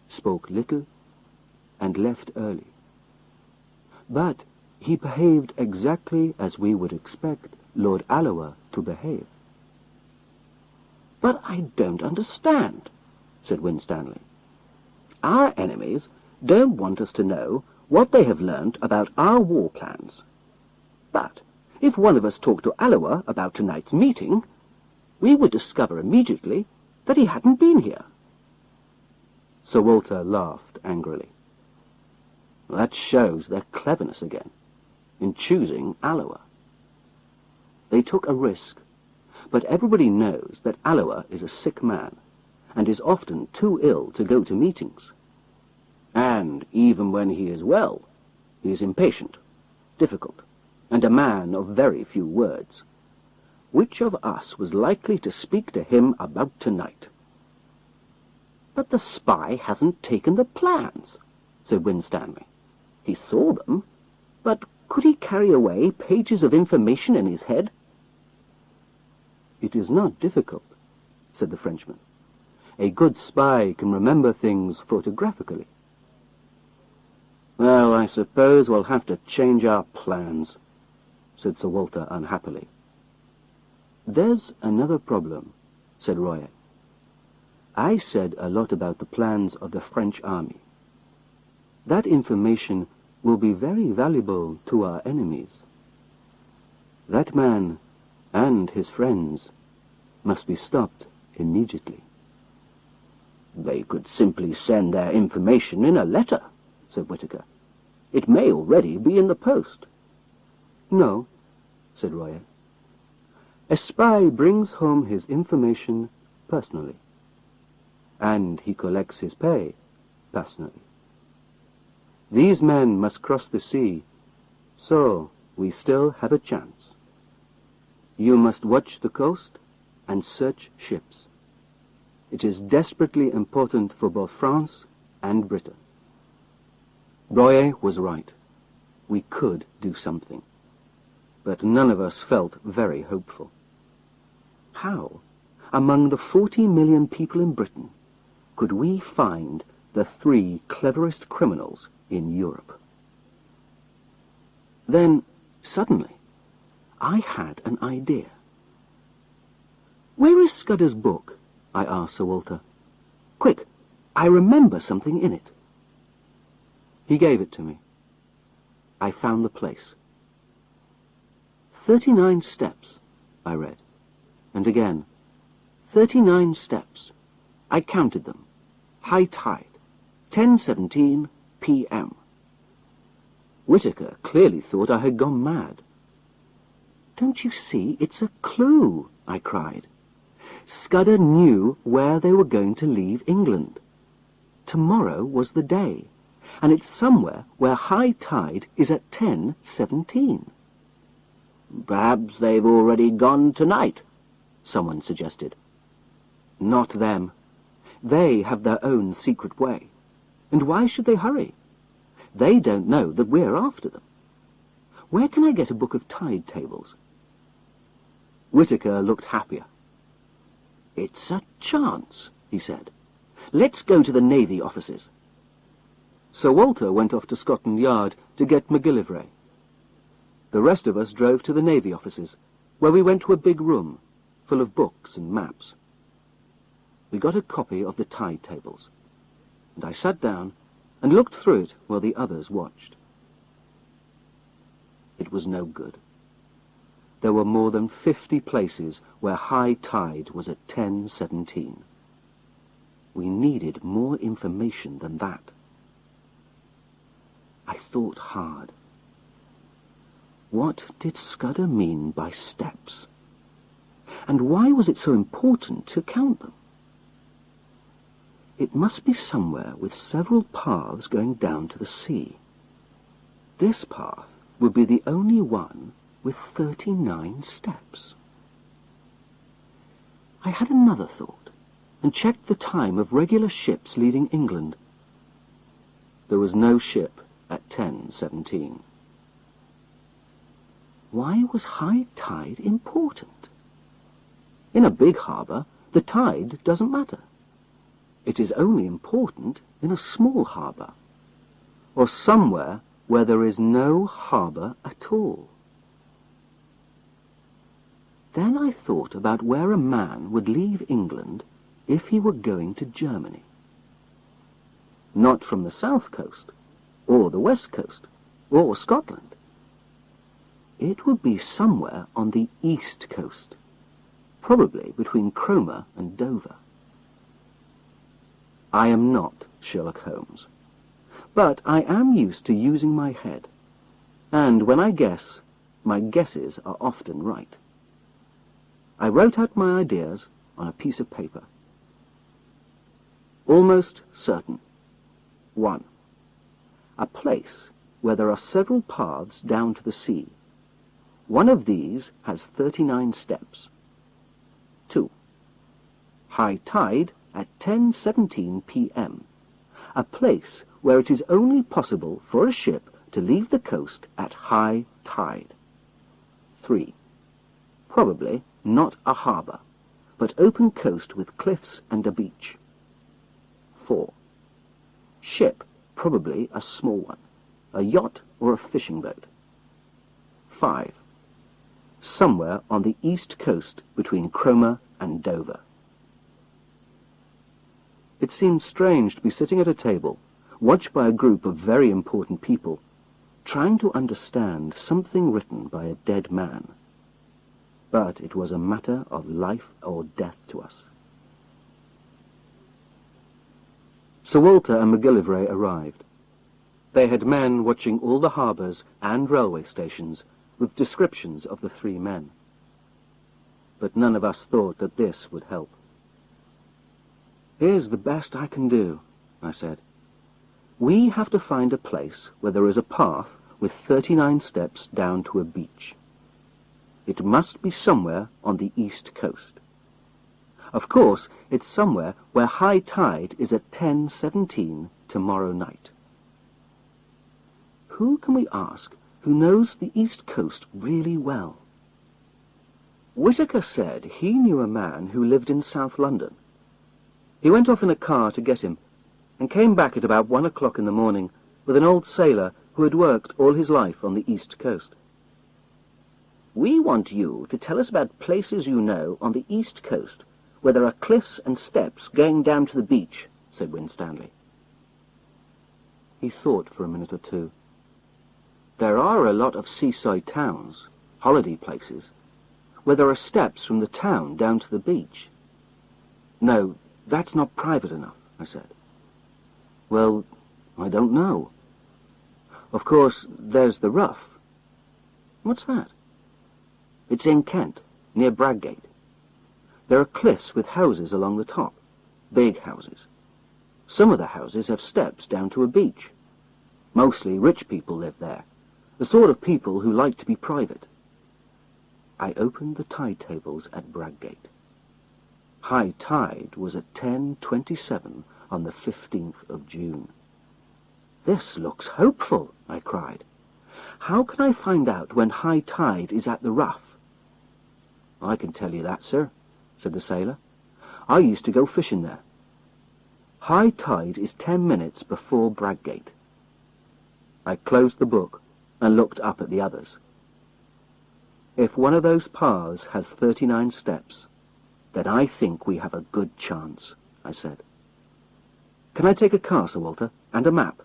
[SPEAKER 1] spoke little, and left early. But he behaved exactly as we would expect Lord Alloa to behave. But I don't understand, said Winstanley. Our enemies don't want us to know what they have learnt about our war plans. But if one of us talked to Alloa about tonight's meeting, we would discover immediately that he hadn't been here. Sir Walter laughed angrily. That shows their cleverness again, in choosing Alloa. They took a risk, but everybody knows that Alloa is a sick man, and is often too ill to go to meetings. And even when he is well, he is impatient, difficult, and a man of very few words. Which of us was likely to speak to him about tonight? But the spy hasn't taken the plans, said Winstanley. He saw them, but could he carry away pages of information in his head? It is not difficult, said the Frenchman. A good spy can remember things photographically. Well, I suppose we'll have to change our plans, said Sir Walter unhappily. There's another problem, said Royer. I said a lot about the plans of the French army. That information will be very valuable to our enemies. That man and his friends must be stopped immediately. They could simply send their information in a letter, said Whittaker. It may already be in the post. No, said Royer. A spy brings home his information personally, and he collects his pay personally. These men must cross the sea, so we still have a chance. You must watch the coast and search ships. It is desperately important for both France and Britain. Royer was right. We could do something. But none of us felt very hopeful. How, among the 40 million people in Britain, could we find the 3 cleverest criminals in Europe? Then, suddenly, I had an idea. Where is Scudder's book? I asked Sir Walter. Quick, I remember something in it. He gave it to me. I found the place. 39 steps, I read. And again, 39 steps. I counted them. High tide, 10:17 p.m. Whittaker clearly thought I had gone mad. Don't you see, it's a clue, I cried. Scudder knew where they were going to leave England. Tomorrow was the day, and it's somewhere where high tide is at 10:17. Perhaps they've already gone tonight, someone suggested. Not them. They have their own secret way. And why should they hurry? They don't know that we're after them. Where can I get a book of tide tables? Whittaker looked happier. It's a chance, he said. Let's go to the Navy offices. Sir Walter went off to Scotland Yard to get MacGillivray. The rest of us drove to the Navy offices, where we went to a big room, full of books and maps. We got a copy of the tide tables, and I sat down and looked through it while the others watched. It was no good. There were more than 50 places where high tide was at 10:17. We needed more information than that. I thought hard. What did Scudder mean by steps? And why was it so important to count them? It must be somewhere with several paths going down to the sea. This path would be the only one with 39 steps. I had another thought and checked the time of regular ships leaving England. There was no ship at 10:17. Why was high tide important? In a big harbour, the tide doesn't matter. It is only important in a small harbour, or somewhere where there is no harbour at all. Then I thought about where a man would leave England if he were going to Germany. Not from the south coast, or the west coast, or Scotland. It would be somewhere on the east coast, probably between Cromer and Dover. I am not Sherlock Holmes, but I am used to using my head, and when I guess, my guesses are often right. I wrote out my ideas on a piece of paper. Almost certain. 1. A place where there are several paths down to the sea. One of these has 39 steps. 2. High tide at 10:17 p.m. A place where it is only possible for a ship to leave the coast at high tide. 3. Probably not a harbour, but open coast with cliffs and a beach. 4. Ship, probably a small one, a yacht or a fishing boat. 5. Somewhere on the east coast between Cromer and Dover. It seemed strange to be sitting at a table, watched by a group of very important people, trying to understand something written by a dead man. But it was a matter of life or death to us. Sir Walter and MacGillivray arrived. They had men watching all the harbours and railway stations with descriptions of the 3 men. But none of us thought that this would help. "Here's the best I can do," I said. "We have to find a place where there is a path with 39 steps down to a beach. It must be somewhere on the east coast. Of course, it's somewhere where high tide is at 10:17 tomorrow night. Who can we ask who knows the east coast really well?" Whittaker said he knew a man who lived in South London. He went off in a car to get him, and came back at about 1 o'clock in the morning with an old sailor who had worked all his life on the east coast. "We want you to tell us about places you know on the east coast where there are cliffs and steps going down to the beach," said Winstanley. He thought for a minute or two. "There are a lot of seaside towns, holiday places, where there are steps from the town down to the beach." "No, that's not private enough," I said. "Well, I don't know. Of course, there's the Rough." "What's that?" "It's in Kent, near Bradgate. There are cliffs with houses along the top, big houses. Some of the houses have steps down to a beach. Mostly rich people live there, the sort of people who like to be private." I opened the tide tables at Bradgate. High tide was at 10:27 on the 15th of June. "This looks hopeful," I cried. "How can I find out when high tide is at the Rough?" "I can tell you that, sir," said the sailor. "I used to go fishing there. High tide is 10 minutes before Bradgate." I closed the book and looked up at the others. "If one of those paths has 39 steps, then I think we have a good chance," I said. "Can I take a car, Sir Walter, and a map?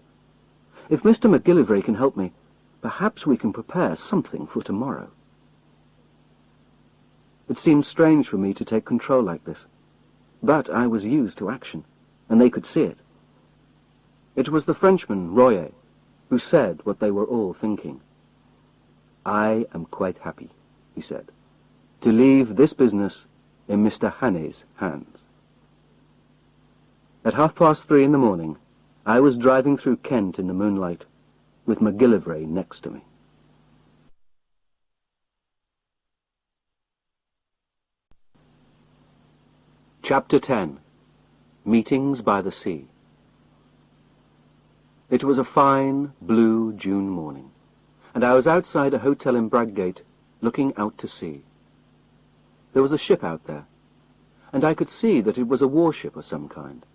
[SPEAKER 1] If Mr. MacGillivray can help me, Perhaps we can prepare something for tomorrow. It seemed strange for me to take control like this, but I was used to action, and they could see it. It was the Frenchman, Royer, who said what they were all thinking. "I am quite happy," he said, "to leave this business in Mr. Hannay's hands." At 3:30 in the morning, I was driving through Kent in the moonlight, with MacGillivray next to me. Chapter 10. Meetings by the Sea. It was a fine, blue June morning, and I was outside a hotel in Bradgate, looking out to sea. There was a ship out there, and I could see that it was a warship of some kind.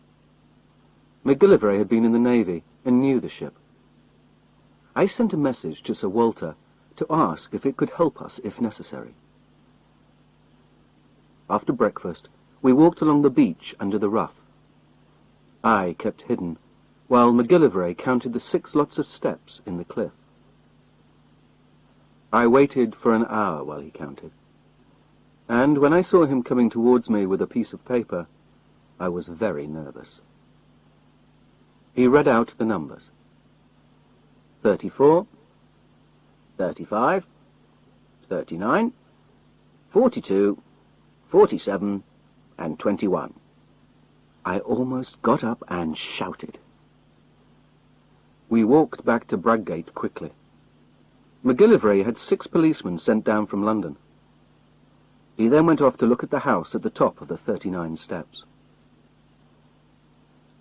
[SPEAKER 1] MacGillivray had been in the Navy and knew the ship. I sent a message to Sir Walter to ask if it could help us if necessary. After breakfast, we walked along the beach under the Ruff. I kept hidden, while MacGillivray counted the 6 lots of steps in the cliff. I waited for an hour while he counted, and when I saw him coming towards me with a piece of paper, I was very nervous. He read out the numbers. 34, 35, 39, 42, 47, and 21. I almost got up and shouted. We walked back to Bradgate quickly. MacGillivray had 6 policemen sent down from London. He then went off to look at the house at the top of the 39 steps.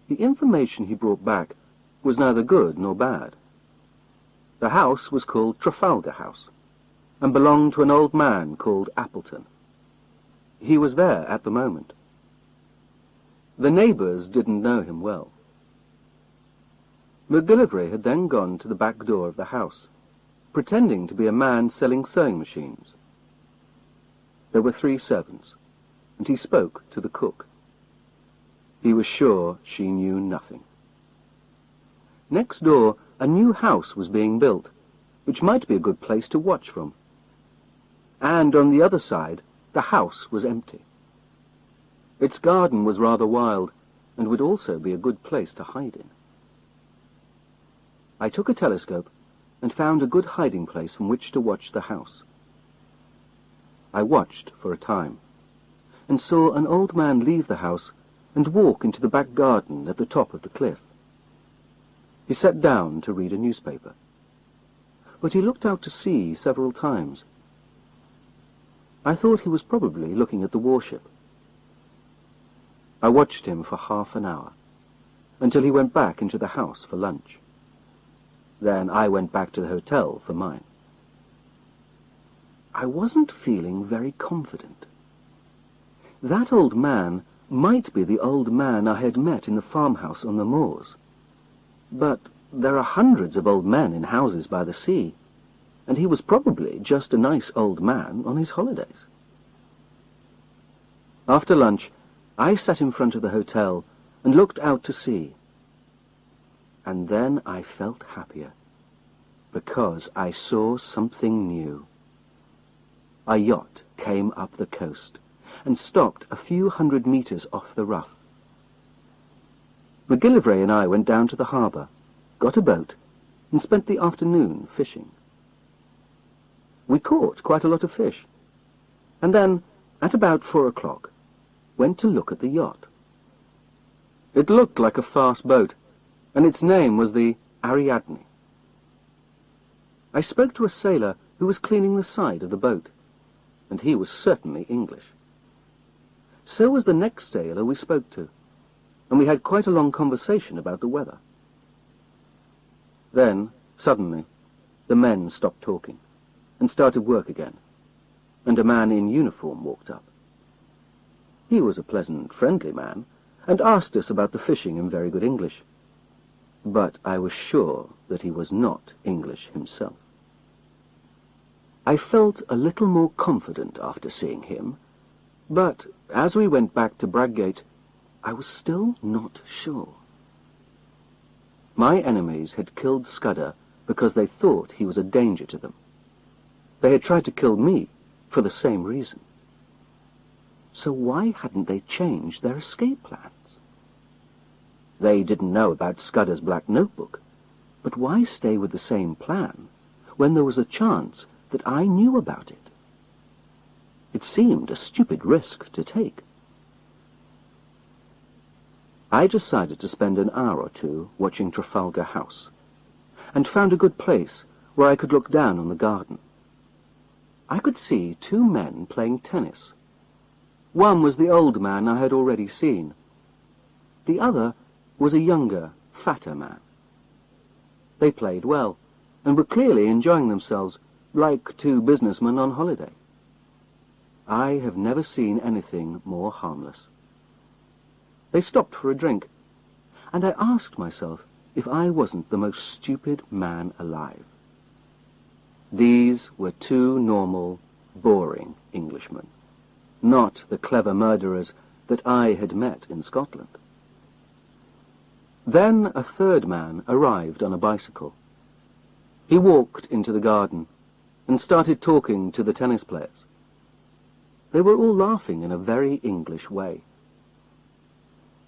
[SPEAKER 1] The information he brought back was neither good nor bad. The house was called Trafalgar House, and belonged to an old man called Appleton. He was there at the moment. The neighbours didn't know him well. MacGillivray had then gone to the back door of the house, pretending to be a man selling sewing machines. There were 3 servants, and he spoke to the cook. He was sure she knew nothing. Next door, a new house was being built, which might be a good place to watch from. And on the other side, the house was empty. Its garden was rather wild, and would also be a good place to hide in. I took a telescope and found a good hiding place from which to watch the house. I watched for a time, and saw an old man leave the house and walk into the back garden at the top of the cliff. He sat down to read a newspaper, but he looked out to sea several times. I thought he was probably looking at the warship. I watched him for half an hour, until he went back into the house for lunch. Then I went back to the hotel for mine. I wasn't feeling very confident. That old man might be the old man I had met in the farmhouse on the moors. But there are hundreds of old men in houses by the sea, and he was probably just a nice old man on his holidays. After lunch, I sat in front of the hotel and looked out to sea. And then I felt happier, because I saw something new. A yacht came up the coast and stopped a few hundred meters off the Ruff. MacGillivray and I went down to the harbour, got a boat, and spent the afternoon fishing. We caught quite a lot of fish, and then, at about 4 o'clock, went to look at the yacht. It looked like a fast boat, and its name was the Ariadne. I spoke to a sailor who was cleaning the side of the boat, and he was certainly English. So was the next sailor we spoke to, and we had quite a long conversation about the weather. Then, suddenly, the men stopped talking and started work again, and a man in uniform walked up. He was a pleasant, friendly man, and asked us about the fishing in very good English, but I was sure that he was not English himself. I felt a little more confident after seeing him, but as we went back to Bradgate, I was still not sure. My enemies had killed Scudder because they thought he was a danger to them. They had tried to kill me for the same reason. So why hadn't they changed their escape plans? They didn't know about Scudder's black notebook, but why stay with the same plan when there was a chance that I knew about it? It seemed a stupid risk to take. I decided to spend an hour or two watching Trafalgar House, and found a good place where I could look down on the garden. I could see two men playing tennis. One was the old man I had already seen. The other was a younger, fatter man. They played well, and were clearly enjoying themselves, like two businessmen on holiday. I have never seen anything more harmless. They stopped for a drink, and I asked myself if I wasn't the most stupid man alive. These were two normal, boring Englishmen, not the clever murderers that I had met in Scotland. Then a third man arrived on a bicycle. He walked into the garden and started talking to the tennis players. They were all laughing in a very English way.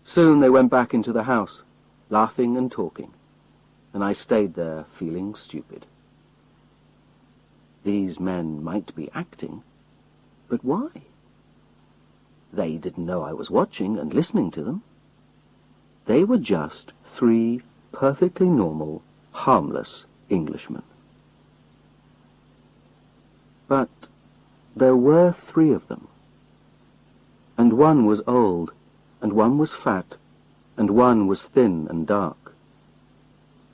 [SPEAKER 1] Soon they went back into the house, laughing and talking, and I stayed there feeling stupid. These men might be acting, but why? They didn't know I was watching and listening to them. They were just three perfectly normal, harmless Englishmen. But there were three of them, and one was old, and one was fat, and one was thin and dark.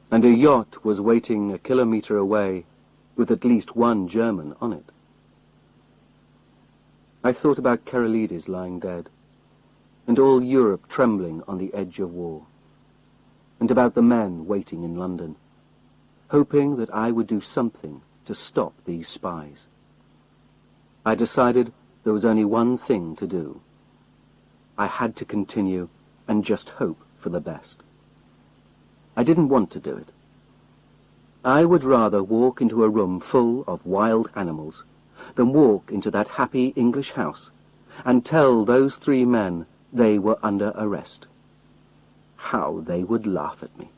[SPEAKER 1] And a yacht was waiting a kilometre away with at least one German on it. I thought about Keralides lying dead, and all Europe trembling on the edge of war, and about the men waiting in London, hoping that I would do something to stop these spies. I decided there was only one thing to do. I had to continue and just hope for the best. I didn't want to do it. I would rather walk into a room full of wild animals than walk into that happy English house and tell those three men they were under arrest. How they would laugh at me.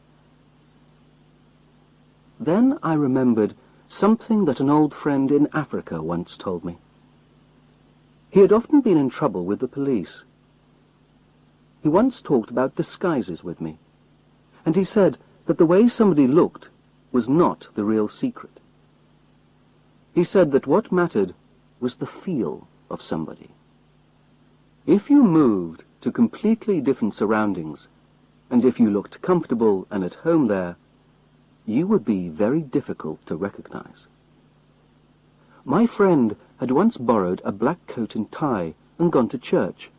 [SPEAKER 1] Then I remembered something that an old friend in Africa once told me. He had often been in trouble with the police. He once talked about disguises with me, and he said that the way somebody looked was not the real secret. He said that what mattered was the feel of somebody. If you moved to completely different surroundings, and if you looked comfortable and at home there, you would be very difficult to recognize. My friend had once borrowed a black coat and tie and gone to church,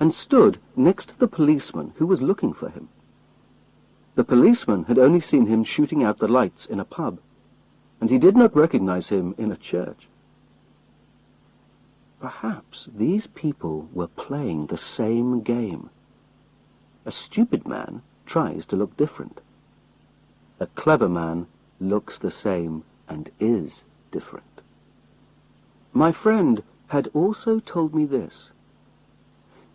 [SPEAKER 1] and stood next to the policeman who was looking for him. The policeman had only seen him shooting out the lights in a pub, and he did not recognize him in a church. Perhaps these people were playing the same game. A stupid man tries to look different. A clever man looks the same and is different. My friend had also told me this.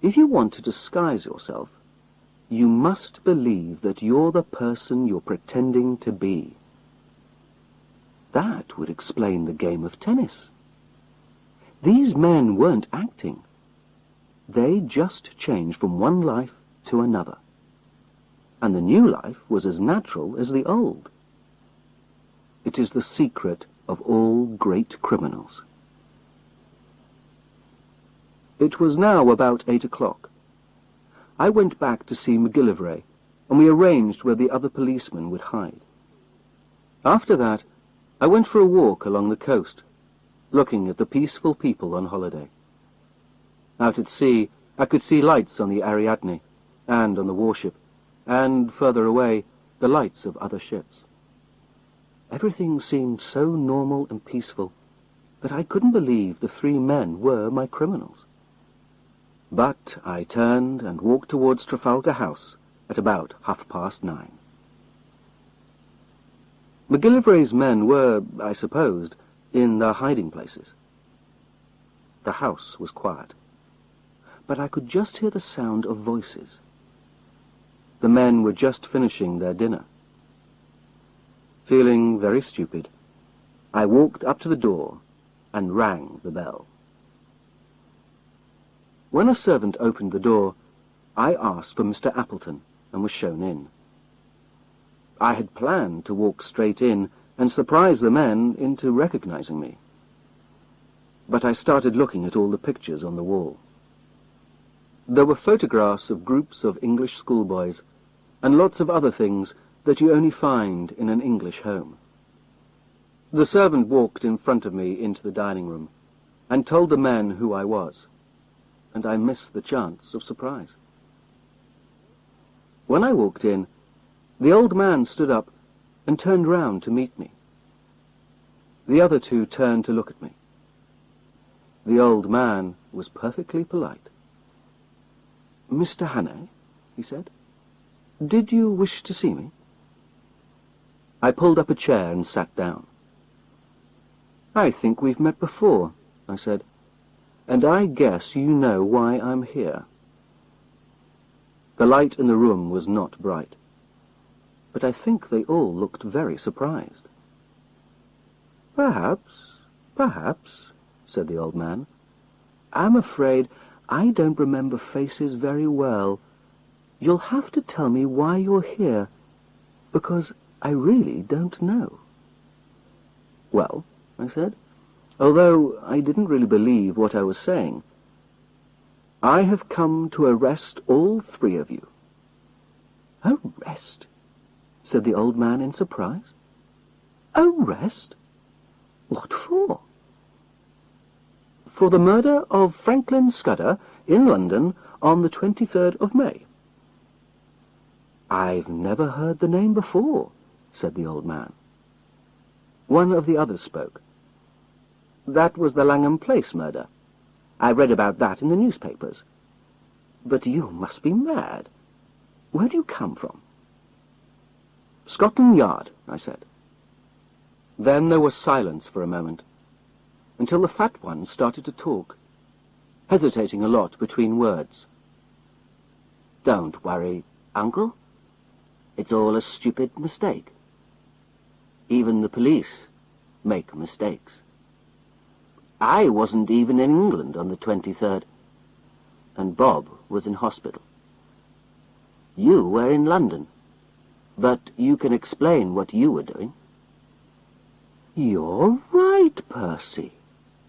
[SPEAKER 1] If you want to disguise yourself, you must believe that you're the person you're pretending to be. That would explain the game of tennis. These men weren't acting. They just changed from one life to another. And the new life was as natural as the old. It is the secret of all great criminals. It was now about 8 o'clock. I went back to see McGillivray, and we arranged where the other policemen would hide. After that, I went for a walk along the coast, looking at the peaceful people on holiday. Out at sea, I could see lights on the Ariadne, and on the warship, and, further away, the lights of other ships. Everything seemed so normal and peaceful that I couldn't believe the three men were my criminals. But I turned and walked towards Trafalgar House at about 9:30. MacGillivray's men were, I supposed, in their hiding places. The house was quiet, but I could just hear the sound of voices. The men were just finishing their dinner. Feeling very stupid, I walked up to the door and rang the bell. When a servant opened the door, I asked for Mr. Appleton and was shown in. I had planned to walk straight in and surprise the men into recognizing me. But I started looking at all the pictures on the wall. There were photographs of groups of English schoolboys and lots of other things that you only find in an English home. The servant walked in front of me into the dining room and told the men who I was, and I missed the chance of surprise. When I walked in, the old man stood up and turned round to meet me. The other two turned to look at me. The old man was perfectly polite. "Mr. Hannay," he said, "did you wish to see me?" I pulled up a chair and sat down. "I think we've met before," I said, "and I guess you know why I'm here." The light in the room was not bright, but I think they all looked very surprised. Perhaps, said the old man. "I'm afraid I don't remember faces very well. You'll have to tell me why you're here, because I really don't know." "Well," I said, although I didn't really believe what I was saying, "I have come to arrest all three of you." "Arrest?" said the old man in surprise. "Arrest? What for?" "For the murder of Franklin Scudder in London on the 23rd of May. "I've never heard the name before," said the old man. One of the others spoke. "That was the Langham Place murder. I read about that in the newspapers." "But you must be mad. Where do you come from?" "Scotland Yard," I said. Then there was silence for a moment, until the fat one started to talk, hesitating a lot between words. "Don't worry, Uncle. It's all a stupid mistake. Even the police make mistakes. I wasn't even in England on the 23rd, and Bob was in hospital. You were in London, but you can explain what you were doing." "You're right, Percy.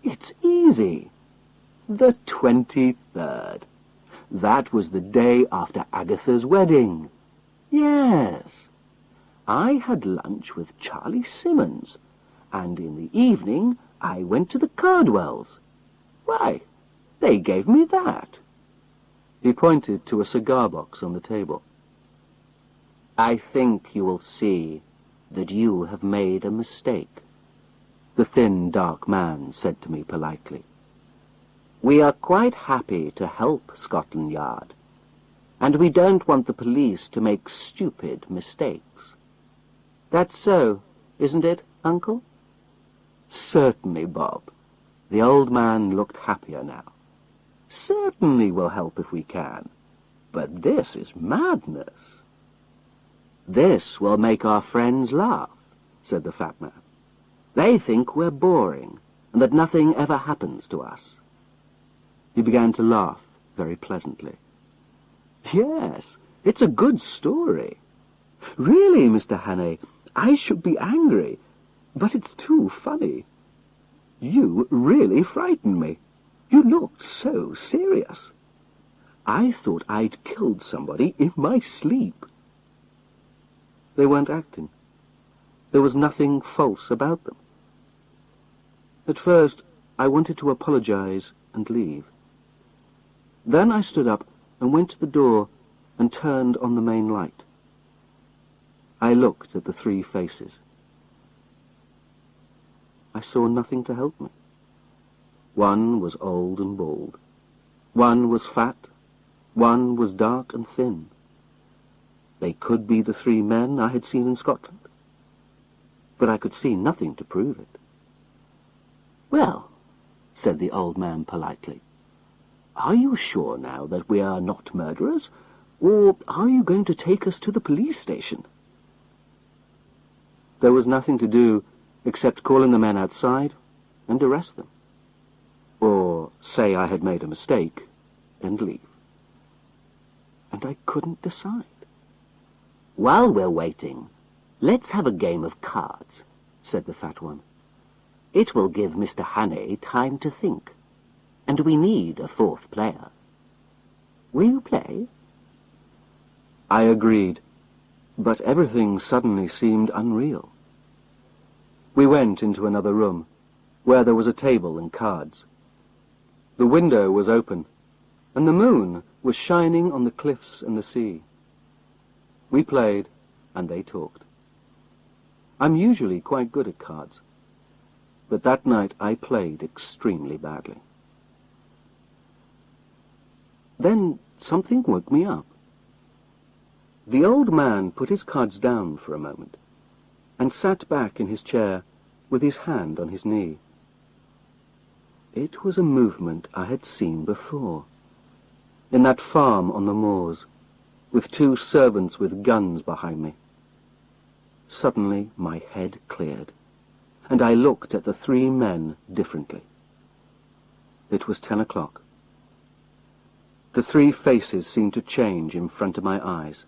[SPEAKER 1] It's easy. The 23rd. That was the day after Agatha's wedding. Yes. I had lunch with Charlie Simmons, and in the evening I went to the Cardwells. Why, they gave me that." He pointed to a cigar box on the table. "I think you will see that you have made a mistake," the thin, dark man said to me politely. "We are quite happy to help Scotland Yard, and we don't want the police to make stupid mistakes. That's so, isn't it, Uncle?" "Certainly, Bob." The old man looked happier now. "Certainly we'll help if we can. But this is madness." "This will make our friends laugh," said the fat man. "They think we're boring, and that nothing ever happens to us." He began to laugh very pleasantly. "Yes, it's a good story. Really, Mr. Hannay, I should be angry, but it's too funny. You really frightened me. You looked so serious. I thought I'd killed somebody in my sleep." They weren't acting. There was nothing false about them. At first, I wanted to apologize and leave. Then I stood up and went to the door and turned on the main light. I looked at the three faces. I saw nothing to help me. One was old and bald. One was fat. One was dark and thin. They could be the three men I had seen in Scotland. but I could see nothing to prove it. "Well," said the old man politely, "are you sure now that we are not murderers, or are you going to take us to the police station?" There was nothing to do except call in the men outside and arrest them, or say I had made a mistake and leave. And I couldn't decide. "While we're waiting, let's have a game of cards," said the fat one. "It will give Mr. Hannay time to think, and we need a fourth player. Will you play?" I agreed, but everything suddenly seemed unreal. We went into another room, where there was a table and cards. The window was open, and the moon was shining on the cliffs and the sea. We played, and they talked. I'm usually quite good at cards, but that night I played extremely badly. Then something woke me up. The old man put his cards down for a moment, and sat back in his chair with his hand on his knee. It was a movement I had seen before, in that farm on the moors, with 2 servants with guns behind me. Suddenly my head cleared, and I looked at the 3 men differently. It was 10 o'clock. The 3 faces seemed to change in front of my eyes.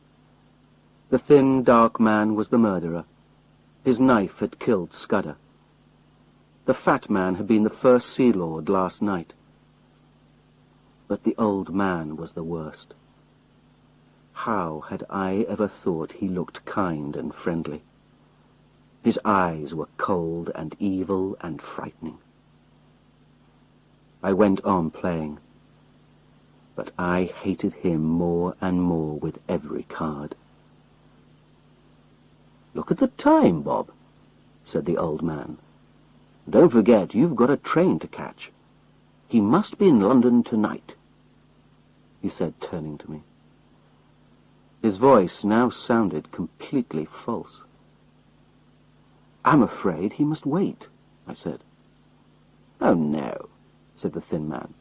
[SPEAKER 1] The thin, dark man was the murderer. His knife had killed Scudder. The fat man had been the first Sea Lord last night. But the old man was the worst. How had I ever thought he looked kind and friendly? His eyes were cold and evil and frightening. I went on playing, but I hated him more and more with every card. "Look at the time, Bob," said the old man. "Don't forget you've got a train to catch. He must be in London tonight," he said, turning to me. His voice now sounded completely false. "I'm afraid he must wait," I said. "Oh, no," said the thin man.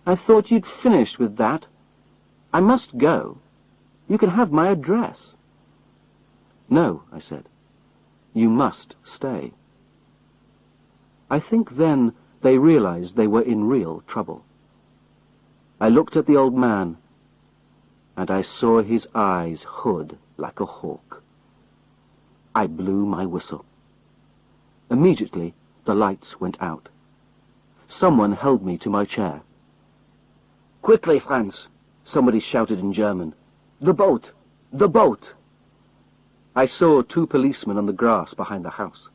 [SPEAKER 1] "I thought you'd finished with that. I must go. You can have my address." "No," I said. "You must stay." I think then they realized they were in real trouble. I looked at the old man, and I saw his eyes hood like a hawk. I blew my whistle. Immediately the lights went out. Someone held me to my chair. "Quickly, Franz!" somebody shouted in German. "The boat! The boat!" I saw 2 policemen on the grass behind the house.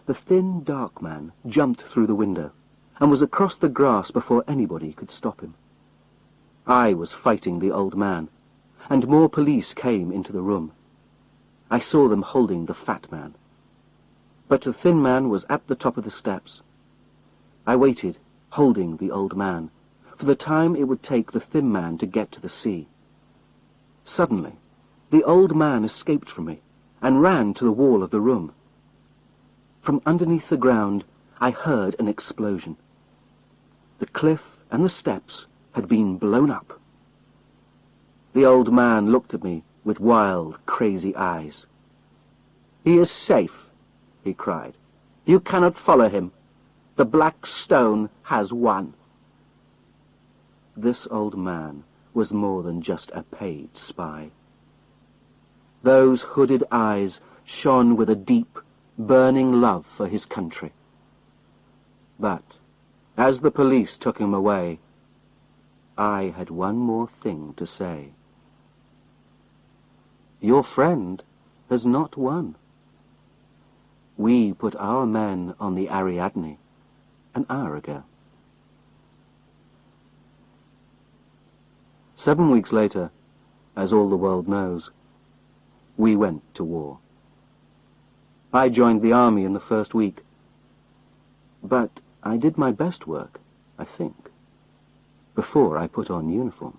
[SPEAKER 1] The thin, dark man jumped through the window and was across the grass before anybody could stop him. I was fighting the old man, and more police came into the room. I saw them holding the fat man. But the thin man was at the top of the steps. I waited, holding the old man, for the time it would take the thin man to get to the sea. Suddenly, the old man escaped from me and ran to the wall of the room. From underneath the ground, I heard an explosion. The cliff and the steps had been blown up. The old man looked at me with wild, crazy eyes. "He is safe," he cried. "You cannot follow him. The Black Stone has won." This old man was more than just a paid spy. Those hooded eyes shone with a deep, burning love for his country. But as the police took him away, I had one more thing to say. Your friend has not won. We put our men on the Ariadne an hour ago. 7 weeks later, as all the world knows, we went to war. I joined the army in the first week, but I did my best work, I think, before I put on uniform.